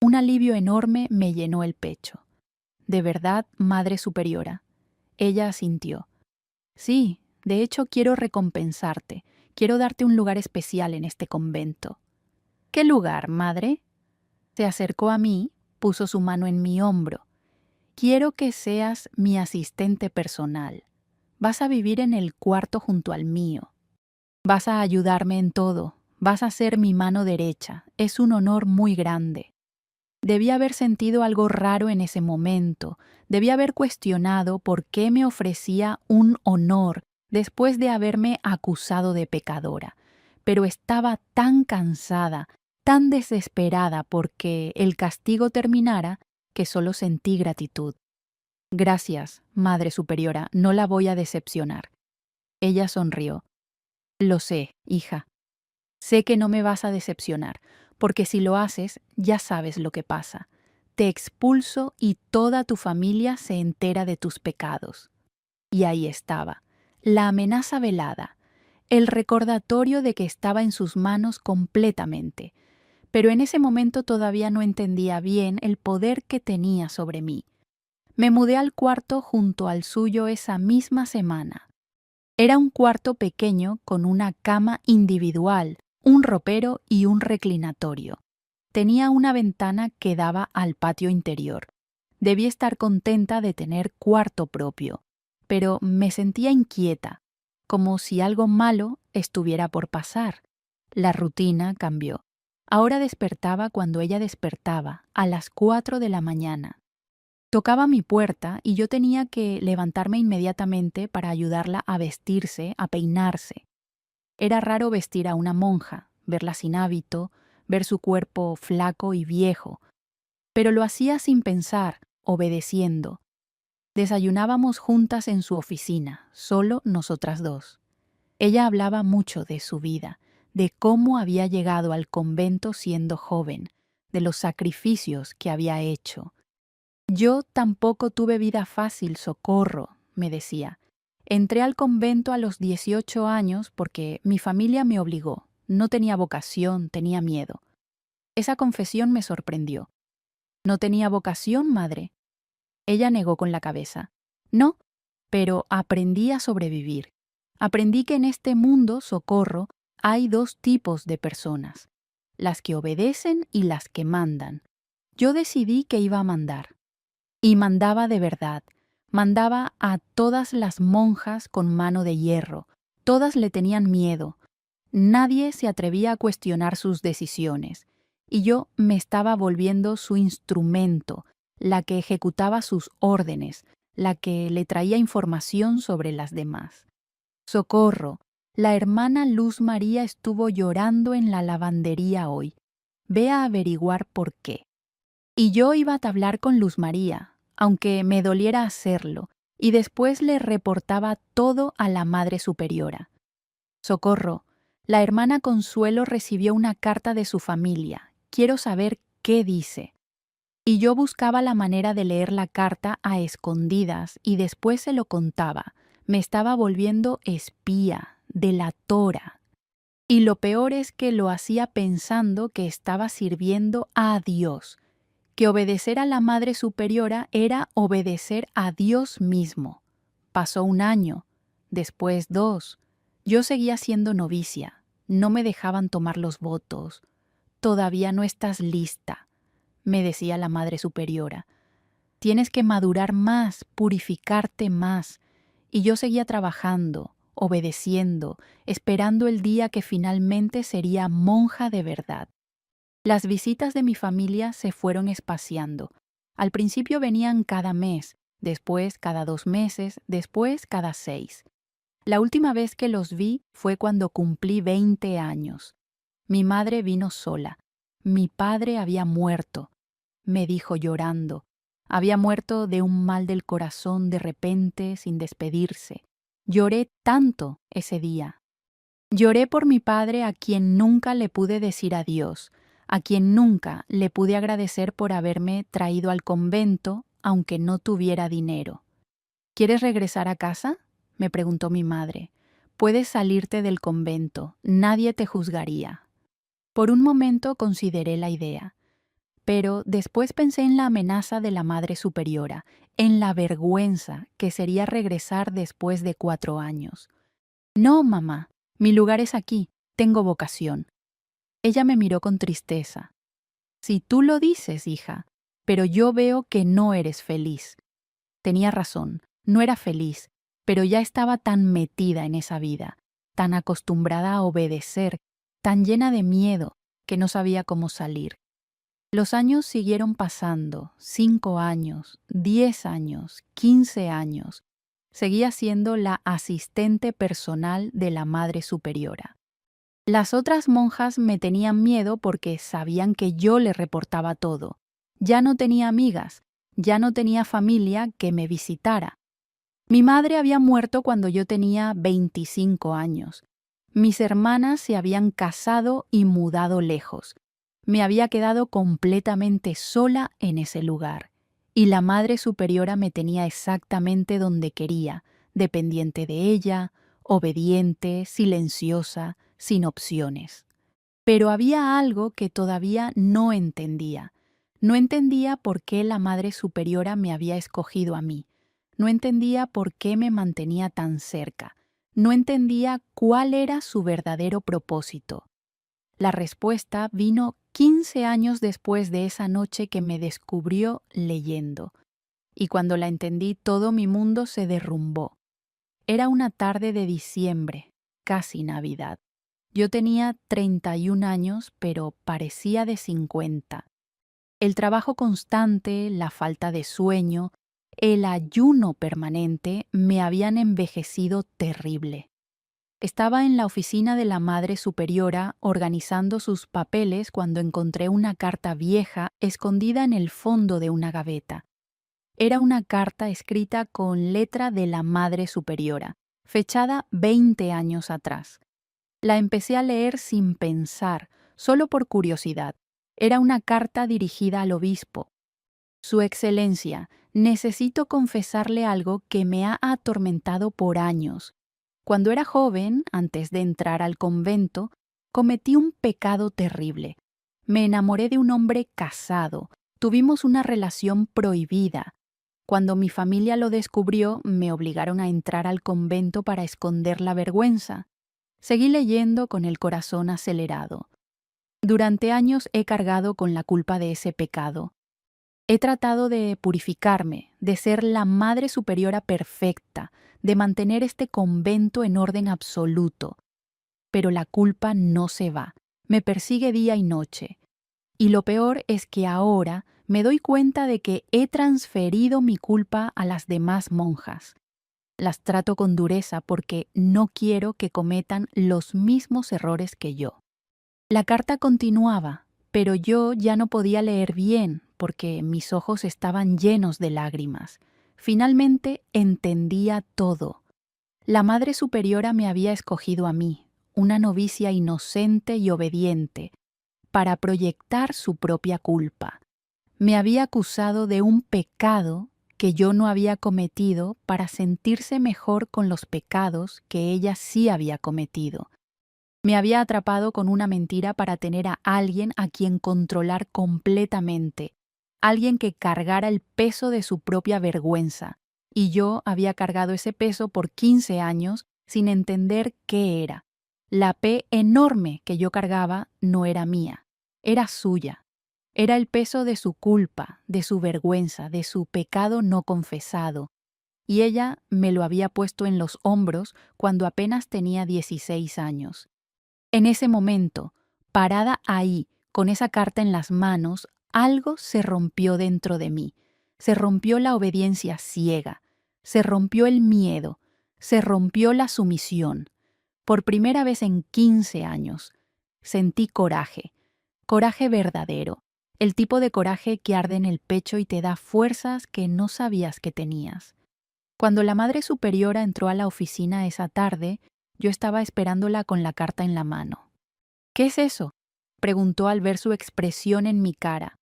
[SPEAKER 1] Un alivio enorme me llenó el pecho. «¿De verdad, Madre Superiora?» Ella asintió. «Sí, de hecho quiero recompensarte. Quiero darte un lugar especial en este convento». «¿Qué lugar, madre?» Se acercó a mí, puso su mano en mi hombro. «Quiero que seas mi asistente personal. Vas a vivir en el cuarto junto al mío. Vas a ayudarme en todo. Vas a ser mi mano derecha. Es un honor muy grande». Debí haber sentido algo raro en ese momento. Debí haber cuestionado por qué me ofrecía un honor después de haberme acusado de pecadora. Pero estaba tan cansada, tan desesperada porque el castigo terminara, que solo sentí gratitud. «Gracias, Madre Superiora, no la voy a decepcionar». Ella sonrió. «Lo sé, hija. Sé que no me vas a decepcionar, porque si lo haces, ya sabes lo que pasa. Te expulso y toda tu familia se entera de tus pecados». Y ahí estaba, la amenaza velada, el recordatorio de que estaba en sus manos completamente. Pero en ese momento todavía no entendía bien el poder que tenía sobre mí. Me mudé al cuarto junto al suyo esa misma semana. Era un cuarto pequeño con una cama individual, un ropero y un reclinatorio. Tenía una ventana que daba al patio interior. Debí estar contenta de tener cuarto propio, pero me sentía inquieta, como si algo malo estuviera por pasar. La rutina cambió. Ahora despertaba cuando ella despertaba, a las 4 de la mañana. Tocaba mi puerta y yo tenía que levantarme inmediatamente para ayudarla a vestirse, a peinarse. Era raro vestir a una monja, verla sin hábito, ver su cuerpo flaco y viejo, pero lo hacía sin pensar, obedeciendo. Desayunábamos juntas en su oficina, solo nosotras dos. Ella hablaba mucho de su vida, de cómo había llegado al convento siendo joven, de los sacrificios que había hecho. «Yo tampoco tuve vida fácil, Socorro», me decía. «Entré al convento a los 18 años porque mi familia me obligó. No tenía vocación, tenía miedo». Esa confesión me sorprendió. «¿No tenía vocación, madre?» Ella negó con la cabeza. «No, pero aprendí a sobrevivir. Aprendí que en este mundo, Socorro, hay dos tipos de personas. las que obedecen y las que mandan. Yo decidí que iba a mandar. Y mandaba de verdad. Mandaba a todas las monjas con mano de hierro. Todas le tenían miedo. Nadie se atrevía a cuestionar sus decisiones. Y yo me estaba volviendo su instrumento, la que ejecutaba sus órdenes, la que le traía información sobre las demás. Socorro, la hermana Luz María estuvo llorando en la lavandería hoy. Ve a averiguar por qué. Y yo iba a hablar con Luz María, aunque me doliera hacerlo, y después le reportaba todo a la Madre Superiora. Socorro, la hermana Consuelo recibió una carta de su familia. Quiero saber qué dice. Y yo buscaba la manera de leer la carta a escondidas y después se lo contaba. Me estaba volviendo espía, delatora. Y lo peor es que lo hacía pensando que estaba sirviendo a Dios, que obedecer a la Madre Superiora era obedecer a Dios mismo. Pasó 1 año, después 2. Yo seguía siendo novicia, no me dejaban tomar los votos. Todavía no estás lista, me decía la Madre Superiora. Tienes que madurar más, purificarte más. Y yo seguía trabajando, obedeciendo, esperando el día que finalmente sería monja de verdad. Las visitas de mi familia se fueron espaciando. Al principio venían cada mes, después cada 2 meses, después cada 6. La última vez que los vi fue cuando cumplí 20 años. Mi madre vino sola. Mi padre había muerto, me dijo llorando. Había muerto de un mal del corazón de repente, sin despedirse. Lloré tanto ese día. Lloré por mi padre a quien nunca le pude decir adiós, a quien nunca le pude agradecer por haberme traído al convento, aunque no tuviera dinero. ¿Quieres regresar a casa?, me preguntó mi madre. Puedes salirte del convento, nadie te juzgaría. Por un momento consideré la idea, pero después pensé en la amenaza de la Madre Superiora, en la vergüenza que sería regresar después de 4 años. No, mamá, mi lugar es aquí, tengo vocación. Ella me miró con tristeza. Si tú lo dices, hija, pero yo veo que no eres feliz. Tenía razón, no era feliz, pero ya estaba tan metida en esa vida, tan acostumbrada a obedecer, tan llena de miedo, que no sabía cómo salir. Los años siguieron pasando, 5 años, 10 años, 15 años. Seguía siendo la asistente personal de la Madre Superiora. Las otras monjas me tenían miedo porque sabían que yo le reportaba todo. Ya no tenía amigas, ya no tenía familia que me visitara. Mi madre había muerto cuando yo tenía 25 años. Mis hermanas se habían casado y mudado lejos. Me había quedado completamente sola en ese lugar. Y la Madre Superiora me tenía exactamente donde quería, dependiente de ella, obediente, silenciosa, sin opciones. Pero había algo que todavía no entendía. No entendía por qué la Madre Superiora me había escogido a mí. No entendía por qué me mantenía tan cerca. No entendía cuál era su verdadero propósito. La respuesta vino 15 años después de esa noche que me descubrió leyendo. Y cuando la entendí, todo mi mundo se derrumbó. Era una tarde de diciembre, casi Navidad. Yo tenía 31 años, pero parecía de 50. El trabajo constante, la falta de sueño, el ayuno permanente me habían envejecido terrible. Estaba en la oficina de la Madre Superiora organizando sus papeles cuando encontré una carta vieja escondida en el fondo de una gaveta. Era una carta escrita con letra de la Madre Superiora, fechada 20 años atrás. La empecé a leer sin pensar, solo por curiosidad. Era una carta dirigida al obispo. Su Excelencia, necesito confesarle algo que me ha atormentado por años. Cuando era joven, antes de entrar al convento, cometí un pecado terrible. Me enamoré de un hombre casado. Tuvimos una relación prohibida. Cuando mi familia lo descubrió, me obligaron a entrar al convento para esconder la vergüenza. Seguí leyendo con el corazón acelerado. Durante años he cargado con la culpa de ese pecado. He tratado de purificarme, de ser la Madre Superiora perfecta, de mantener este convento en orden absoluto. Pero la culpa no se va, me persigue día y noche. Y lo peor es que ahora me doy cuenta de que he transferido mi culpa a las demás monjas. Las trato con dureza porque no quiero que cometan los mismos errores que yo. La carta continuaba, pero yo ya no podía leer bien porque mis ojos estaban llenos de lágrimas. Finalmente entendía todo. La Madre Superiora me había escogido a mí, una novicia inocente y obediente, para proyectar su propia culpa. Me había acusado de un pecado que yo no había cometido para sentirse mejor con los pecados que ella sí había cometido. Me había atrapado con una mentira para tener a alguien a quien controlar completamente, alguien que cargara el peso de su propia vergüenza, y yo había cargado ese peso por 15 años sin entender qué era. La P enorme que yo cargaba no era mía, era suya. Era el peso de su culpa, de su vergüenza, de su pecado no confesado, y ella me lo había puesto en los hombros cuando apenas tenía 16 años. En ese momento, parada ahí, con esa carta en las manos, algo se rompió dentro de mí. Se rompió la obediencia ciega, se rompió el miedo, se rompió la sumisión. Por primera vez en 15 años, sentí coraje, coraje verdadero, el tipo de coraje que arde en el pecho y te da fuerzas que no sabías que tenías. Cuando la Madre Superiora entró a la oficina esa tarde, yo estaba esperándola con la carta en la mano. ¿Qué es eso?, preguntó al ver su expresión en mi cara.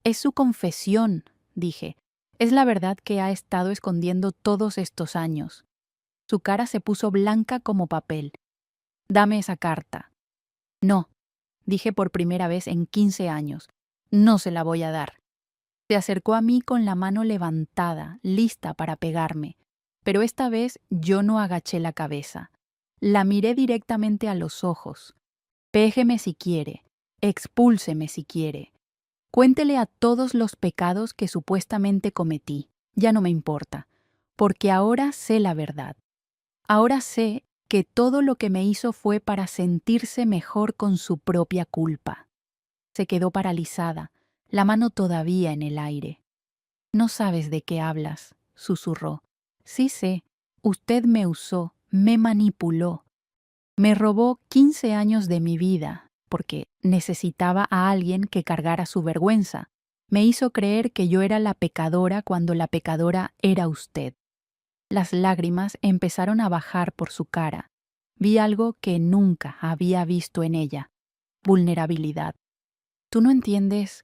[SPEAKER 1] Es su confesión, dije. Es la verdad que ha estado escondiendo todos estos años. Su cara se puso blanca como papel. Dame esa carta. No, dije por primera vez en 15 años. No se la voy a dar. Se acercó a mí con la mano levantada, lista para pegarme. Pero esta vez yo no agaché la cabeza. La miré directamente a los ojos. Péjeme si quiere, expúlseme si quiere. Cuéntele a todos los pecados que supuestamente cometí. Ya no me importa, porque ahora sé la verdad. Ahora sé que todo lo que me hizo fue para sentirse mejor con su propia culpa. Se quedó paralizada, la mano todavía en el aire. No sabes de qué hablas, susurró. Sí sé, usted me usó, me manipuló. Me robó 15 años de mi vida, porque necesitaba a alguien que cargara su vergüenza. Me hizo creer que yo era la pecadora cuando la pecadora era usted. Las lágrimas empezaron a bajar por su cara. Vi algo que nunca había visto en ella: vulnerabilidad. ¿Tú no entiendes?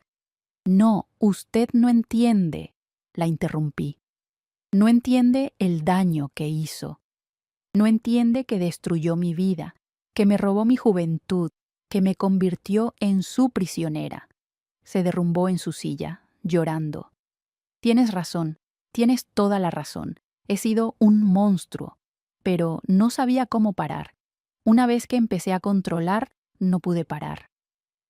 [SPEAKER 1] No, usted no entiende, la interrumpí. No entiende el daño que hizo. No entiende que destruyó mi vida, que me robó mi juventud, que me convirtió en su prisionera. Se derrumbó en su silla, llorando. Tienes razón, tienes toda la razón. He sido un monstruo, pero no sabía cómo parar. Una vez que empecé a controlar, no pude parar.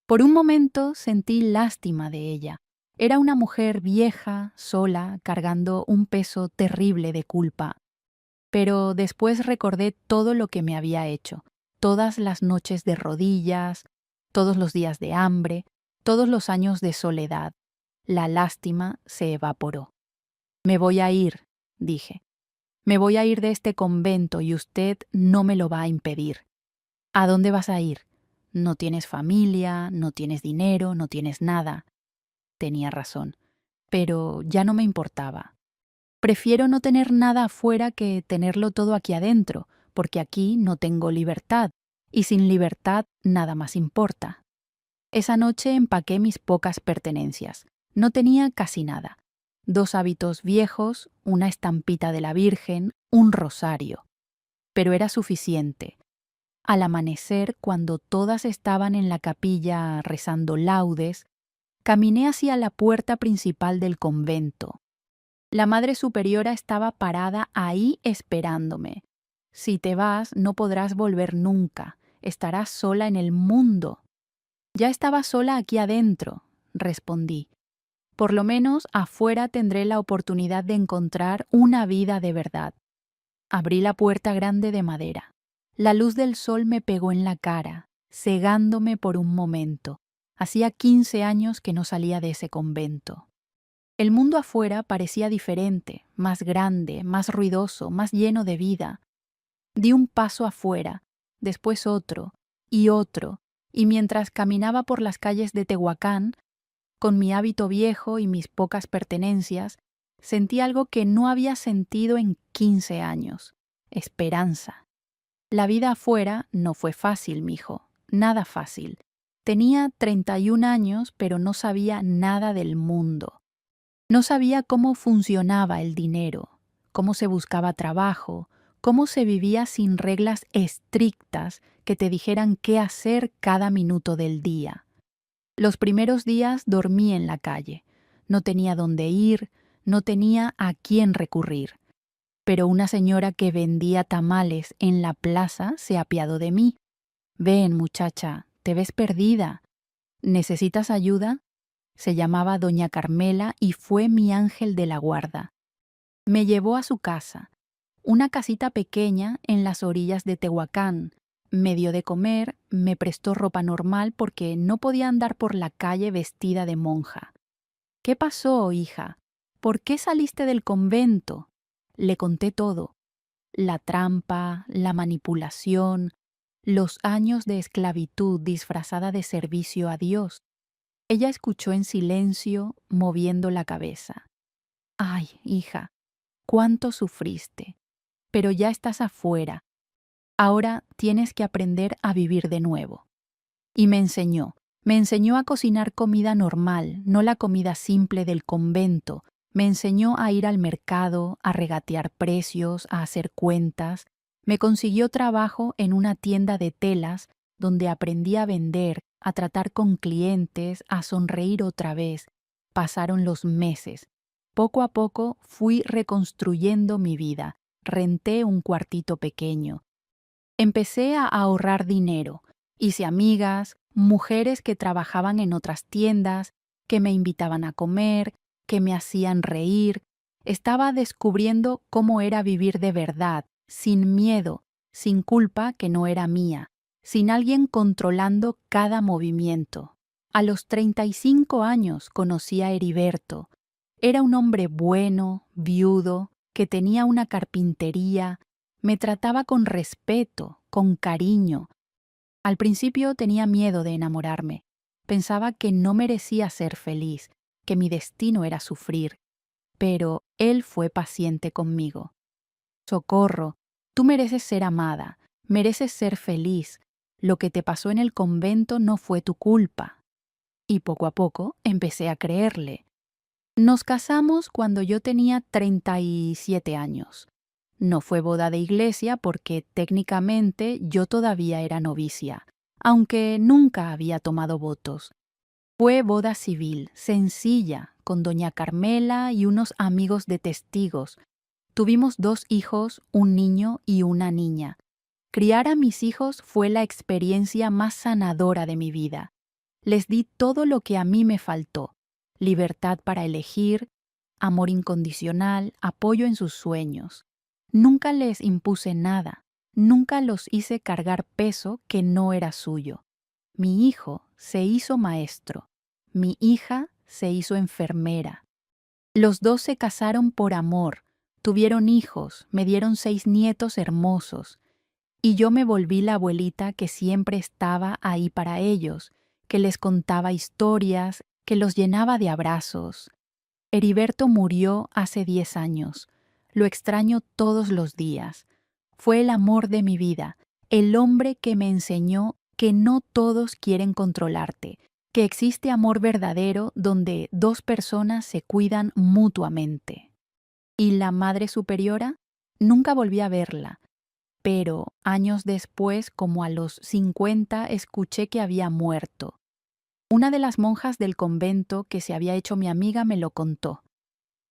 [SPEAKER 1] Por un momento sentí lástima de ella. Era una mujer vieja, sola, cargando un peso terrible de culpa. Pero después recordé todo lo que me había hecho, todas las noches de rodillas, todos los días de hambre, todos los años de soledad. La lástima se evaporó. Me voy a ir, dije. Me voy a ir de este convento y usted no me lo va a impedir. ¿A dónde vas a ir? No tienes familia, no tienes dinero, no tienes nada. Tenía razón, pero ya no me importaba. Prefiero no tener nada afuera que tenerlo todo aquí adentro, porque aquí no tengo libertad, y sin libertad nada más importa. Esa noche empaqué mis pocas pertenencias. No tenía casi nada. 2 hábitos viejos, una estampita de la Virgen, un rosario. Pero era suficiente. Al amanecer, cuando todas estaban en la capilla rezando laudes, caminé hacia la puerta principal del convento. La Madre Superiora estaba parada ahí esperándome. Si te vas, no podrás volver nunca. Estarás sola en el mundo. Ya estaba sola aquí adentro, respondí. Por lo menos afuera tendré la oportunidad de encontrar una vida de verdad. Abrí la puerta grande de madera. La luz del sol me pegó en la cara, cegándome por un momento. Hacía 15 años que no salía de ese convento. El mundo afuera parecía diferente, más grande, más ruidoso, más lleno de vida. Di un paso afuera, después otro, y mientras caminaba por las calles de Tehuacán, con mi hábito viejo y mis pocas pertenencias, sentí algo que no había sentido en 15 años: esperanza. La vida afuera no fue fácil, mijo, nada fácil. Tenía 31 años, pero no sabía nada del mundo. No sabía cómo funcionaba el dinero, cómo se buscaba trabajo, cómo se vivía sin reglas estrictas que te dijeran qué hacer cada minuto del día. Los primeros días dormí en la calle. No tenía dónde ir, no tenía a quién recurrir. Pero una señora que vendía tamales en la plaza se apiadó de mí. «Ven, muchacha, te ves perdida. ¿Necesitas ayuda?». Se llamaba doña Carmela y fue mi ángel de la guarda. Me llevó a su casa, una casita pequeña en las orillas de Tehuacán. Me dio de comer, me prestó ropa normal porque no podía andar por la calle vestida de monja. «¿Qué pasó, hija? ¿Por qué saliste del convento?». Le conté todo: la trampa, la manipulación, los años de esclavitud disfrazada de servicio a Dios. Ella escuchó en silencio, moviendo la cabeza. «Ay, hija, cuánto sufriste, pero ya estás afuera. Ahora tienes que aprender a vivir de nuevo». Y me enseñó a cocinar comida normal, no la comida simple del convento. Me enseñó a ir al mercado, a regatear precios, a hacer cuentas. Me consiguió trabajo en una tienda de telas donde aprendí a vender, a tratar con clientes, a sonreír otra vez. Pasaron los meses. Poco a poco fui reconstruyendo mi vida. Renté un cuartito pequeño. Empecé a ahorrar dinero. Hice amigas, mujeres que trabajaban en otras tiendas, que me invitaban a comer, que me hacían reír. Estaba descubriendo cómo era vivir de verdad, sin miedo, sin culpa que no era mía, sin alguien controlando cada movimiento. A los 35 años conocí a Heriberto. Era un hombre bueno, viudo, que tenía una carpintería. Me trataba con respeto, con cariño. Al principio tenía miedo de enamorarme. Pensaba que no merecía ser feliz, que mi destino era sufrir. Pero él fue paciente conmigo. «Socorro, tú mereces ser amada, mereces ser feliz. Lo que te pasó en el convento no fue tu culpa». Y poco a poco empecé a creerle. Nos casamos cuando yo tenía 37 años. No fue boda de iglesia porque técnicamente yo todavía era novicia, aunque nunca había tomado votos. Fue boda civil, sencilla, con doña Carmela y unos amigos de testigos. Tuvimos 2 hijos, un niño y una niña. Criar a mis hijos fue la experiencia más sanadora de mi vida. Les di todo lo que a mí me faltó: libertad para elegir, amor incondicional, apoyo en sus sueños. Nunca les impuse nada, nunca los hice cargar peso que no era suyo. Mi hijo se hizo maestro, mi hija se hizo enfermera. Los 2 se casaron por amor, tuvieron hijos, me dieron 6 nietos hermosos. Y yo me volví la abuelita que siempre estaba ahí para ellos, que les contaba historias, que los llenaba de abrazos. Heriberto murió hace 10 años. Lo extraño todos los días. Fue el amor de mi vida, el hombre que me enseñó que no todos quieren controlarte, que existe amor verdadero donde 2 personas se cuidan mutuamente. ¿Y la Madre Superiora? Nunca volví a verla. Pero años después, como a los 50, escuché que había muerto. Una de las monjas del convento que se había hecho mi amiga me lo contó.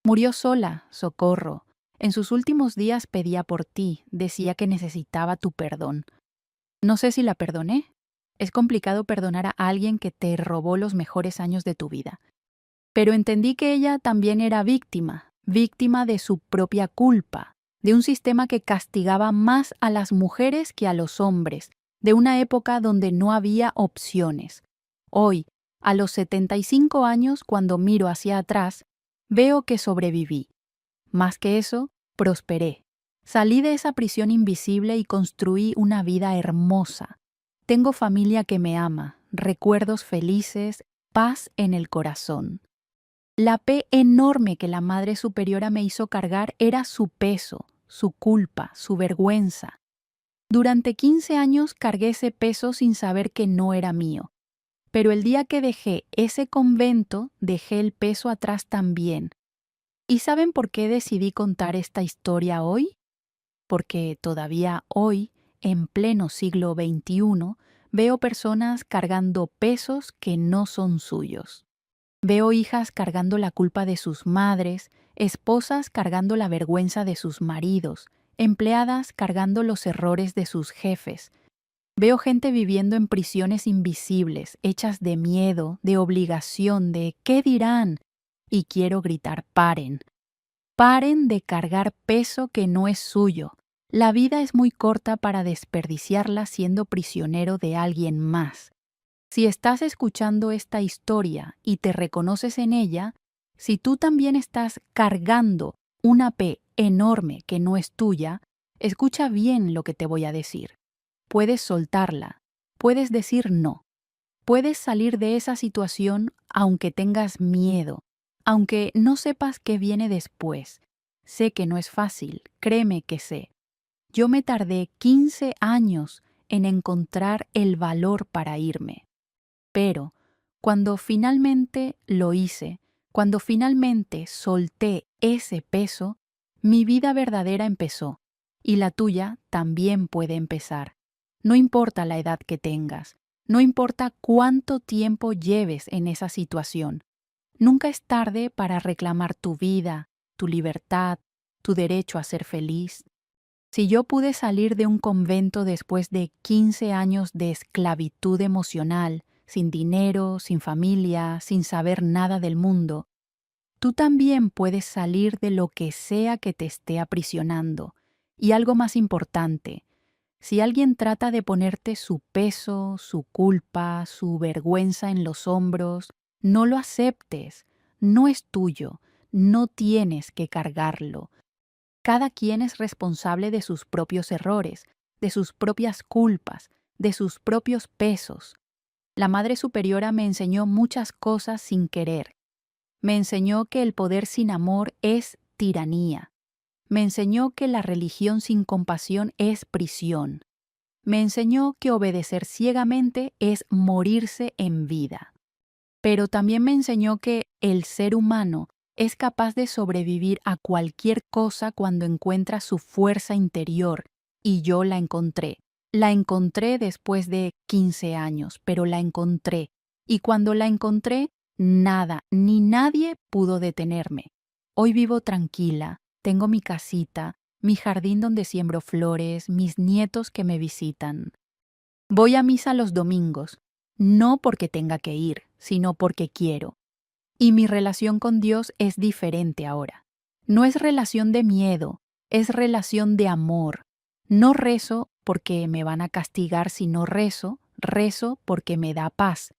[SPEAKER 1] «Murió sola, Socorro. En sus últimos días pedía por ti, decía que necesitaba tu perdón». No sé si la perdoné. Es complicado perdonar a alguien que te robó los mejores años de tu vida. Pero entendí que ella también era víctima, víctima de su propia culpa, de un sistema que castigaba más a las mujeres que a los hombres, de una época donde no había opciones. Hoy, a los 75 años, cuando miro hacia atrás, veo que sobreviví. Más que eso, prosperé. Salí de esa prisión invisible y construí una vida hermosa. Tengo familia que me ama, recuerdos felices, paz en el corazón. La P enorme que la Madre Superiora me hizo cargar era su peso, su culpa, su vergüenza. Durante 15 años cargué ese peso sin saber que no era mío. Pero el día que dejé ese convento, dejé el peso atrás también. ¿Y saben por qué decidí contar esta historia hoy? Porque todavía hoy, en pleno siglo XXI, veo personas cargando pesos que no son suyos. Veo hijas cargando la culpa de sus madres, esposas cargando la vergüenza de sus maridos, empleadas cargando los errores de sus jefes. Veo gente viviendo en prisiones invisibles, hechas de miedo, de obligación, de ¿qué dirán? Y quiero gritar, paren. Paren de cargar peso que no es suyo. La vida es muy corta para desperdiciarla siendo prisionero de alguien más. Si estás escuchando esta historia y te reconoces en ella, si tú también estás cargando una P enorme que no es tuya, escucha bien lo que te voy a decir. Puedes soltarla, puedes decir no, puedes salir de esa situación aunque tengas miedo, aunque no sepas qué viene después. Sé que no es fácil, créeme que sé. Yo me tardé 15 años en encontrar el valor para irme. Pero cuando finalmente lo hice, cuando finalmente solté ese peso, mi vida verdadera empezó, y la tuya también puede empezar. No importa la edad que tengas, no importa cuánto tiempo lleves en esa situación. Nunca es tarde para reclamar tu vida, tu libertad, tu derecho a ser feliz. Si yo pude salir de un convento después de 15 años de esclavitud emocional, sin dinero, sin familia, sin saber nada del mundo, tú también puedes salir de lo que sea que te esté aprisionando. Y algo más importante, si alguien trata de ponerte su peso, su culpa, su vergüenza en los hombros, no lo aceptes, no es tuyo, no tienes que cargarlo. Cada quien es responsable de sus propios errores, de sus propias culpas, de sus propios pesos. La Madre Superiora me enseñó muchas cosas sin querer. Me enseñó que el poder sin amor es tiranía. Me enseñó que la religión sin compasión es prisión. Me enseñó que obedecer ciegamente es morirse en vida. Pero también me enseñó que el ser humano es capaz de sobrevivir a cualquier cosa cuando encuentra su fuerza interior, y yo la encontré. La encontré después de 15 años, pero la encontré. Y cuando la encontré, nada ni nadie pudo detenerme. Hoy vivo tranquila, tengo mi casita, mi jardín donde siembro flores, mis nietos que me visitan. Voy a misa los domingos, no porque tenga que ir, sino porque quiero. Y mi relación con Dios es diferente ahora. No es relación de miedo, es relación de amor. No rezo porque me van a castigar si no rezo, rezo porque me da paz.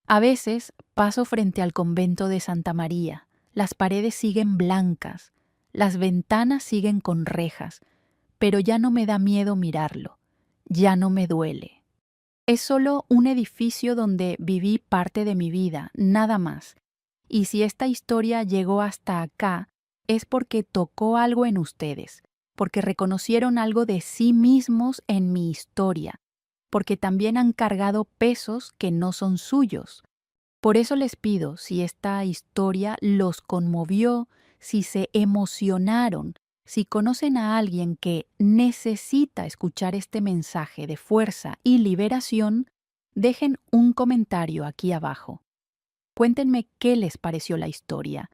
[SPEAKER 1] A veces paso frente al convento de Santa María. Las paredes siguen blancas, las ventanas siguen con rejas, pero ya no me da miedo mirarlo, ya no me duele. Es solo un edificio donde viví parte de mi vida, nada más. Y si esta historia llegó hasta acá, es porque tocó algo en ustedes, porque reconocieron algo de sí mismos en mi historia, porque también han cargado pesos que no son suyos. Por eso les pido, si esta historia los conmovió, si se emocionaron, si conocen a alguien que necesita escuchar este mensaje de fuerza y liberación, dejen un comentario aquí abajo. Cuéntenme qué les pareció la historia.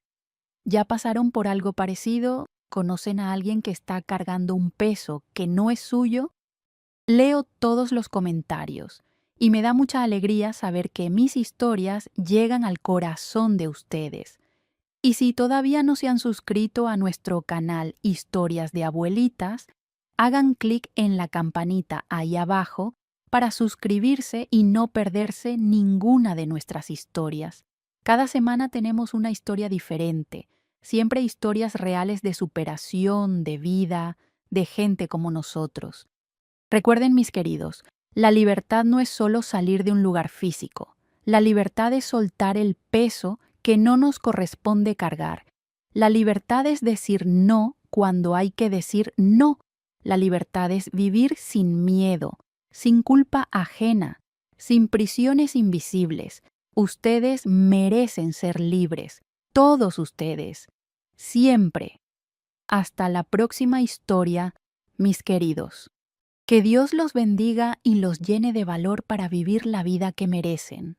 [SPEAKER 1] ¿Ya pasaron por algo parecido? ¿Conocen a alguien que está cargando un peso que no es suyo? Leo todos los comentarios Y me da mucha alegría saber que mis historias llegan al corazón de ustedes. Y si todavía no se han suscrito a nuestro canal Historias de Abuelitas, hagan clic en la campanita ahí abajo para suscribirse y no perderse ninguna de nuestras historias. Cada semana tenemos una historia diferente, siempre historias reales de superación, de vida, de gente como nosotros. Recuerden, mis queridos, la libertad no es solo salir de un lugar físico. La libertad es soltar el peso que no nos corresponde cargar. La libertad es decir no cuando hay que decir no. La libertad es vivir sin miedo, sin culpa ajena, sin prisiones invisibles. Ustedes merecen ser libres, todos ustedes, siempre. Hasta la próxima historia, mis queridos. Que Dios los bendiga y los llene de valor para vivir la vida que merecen.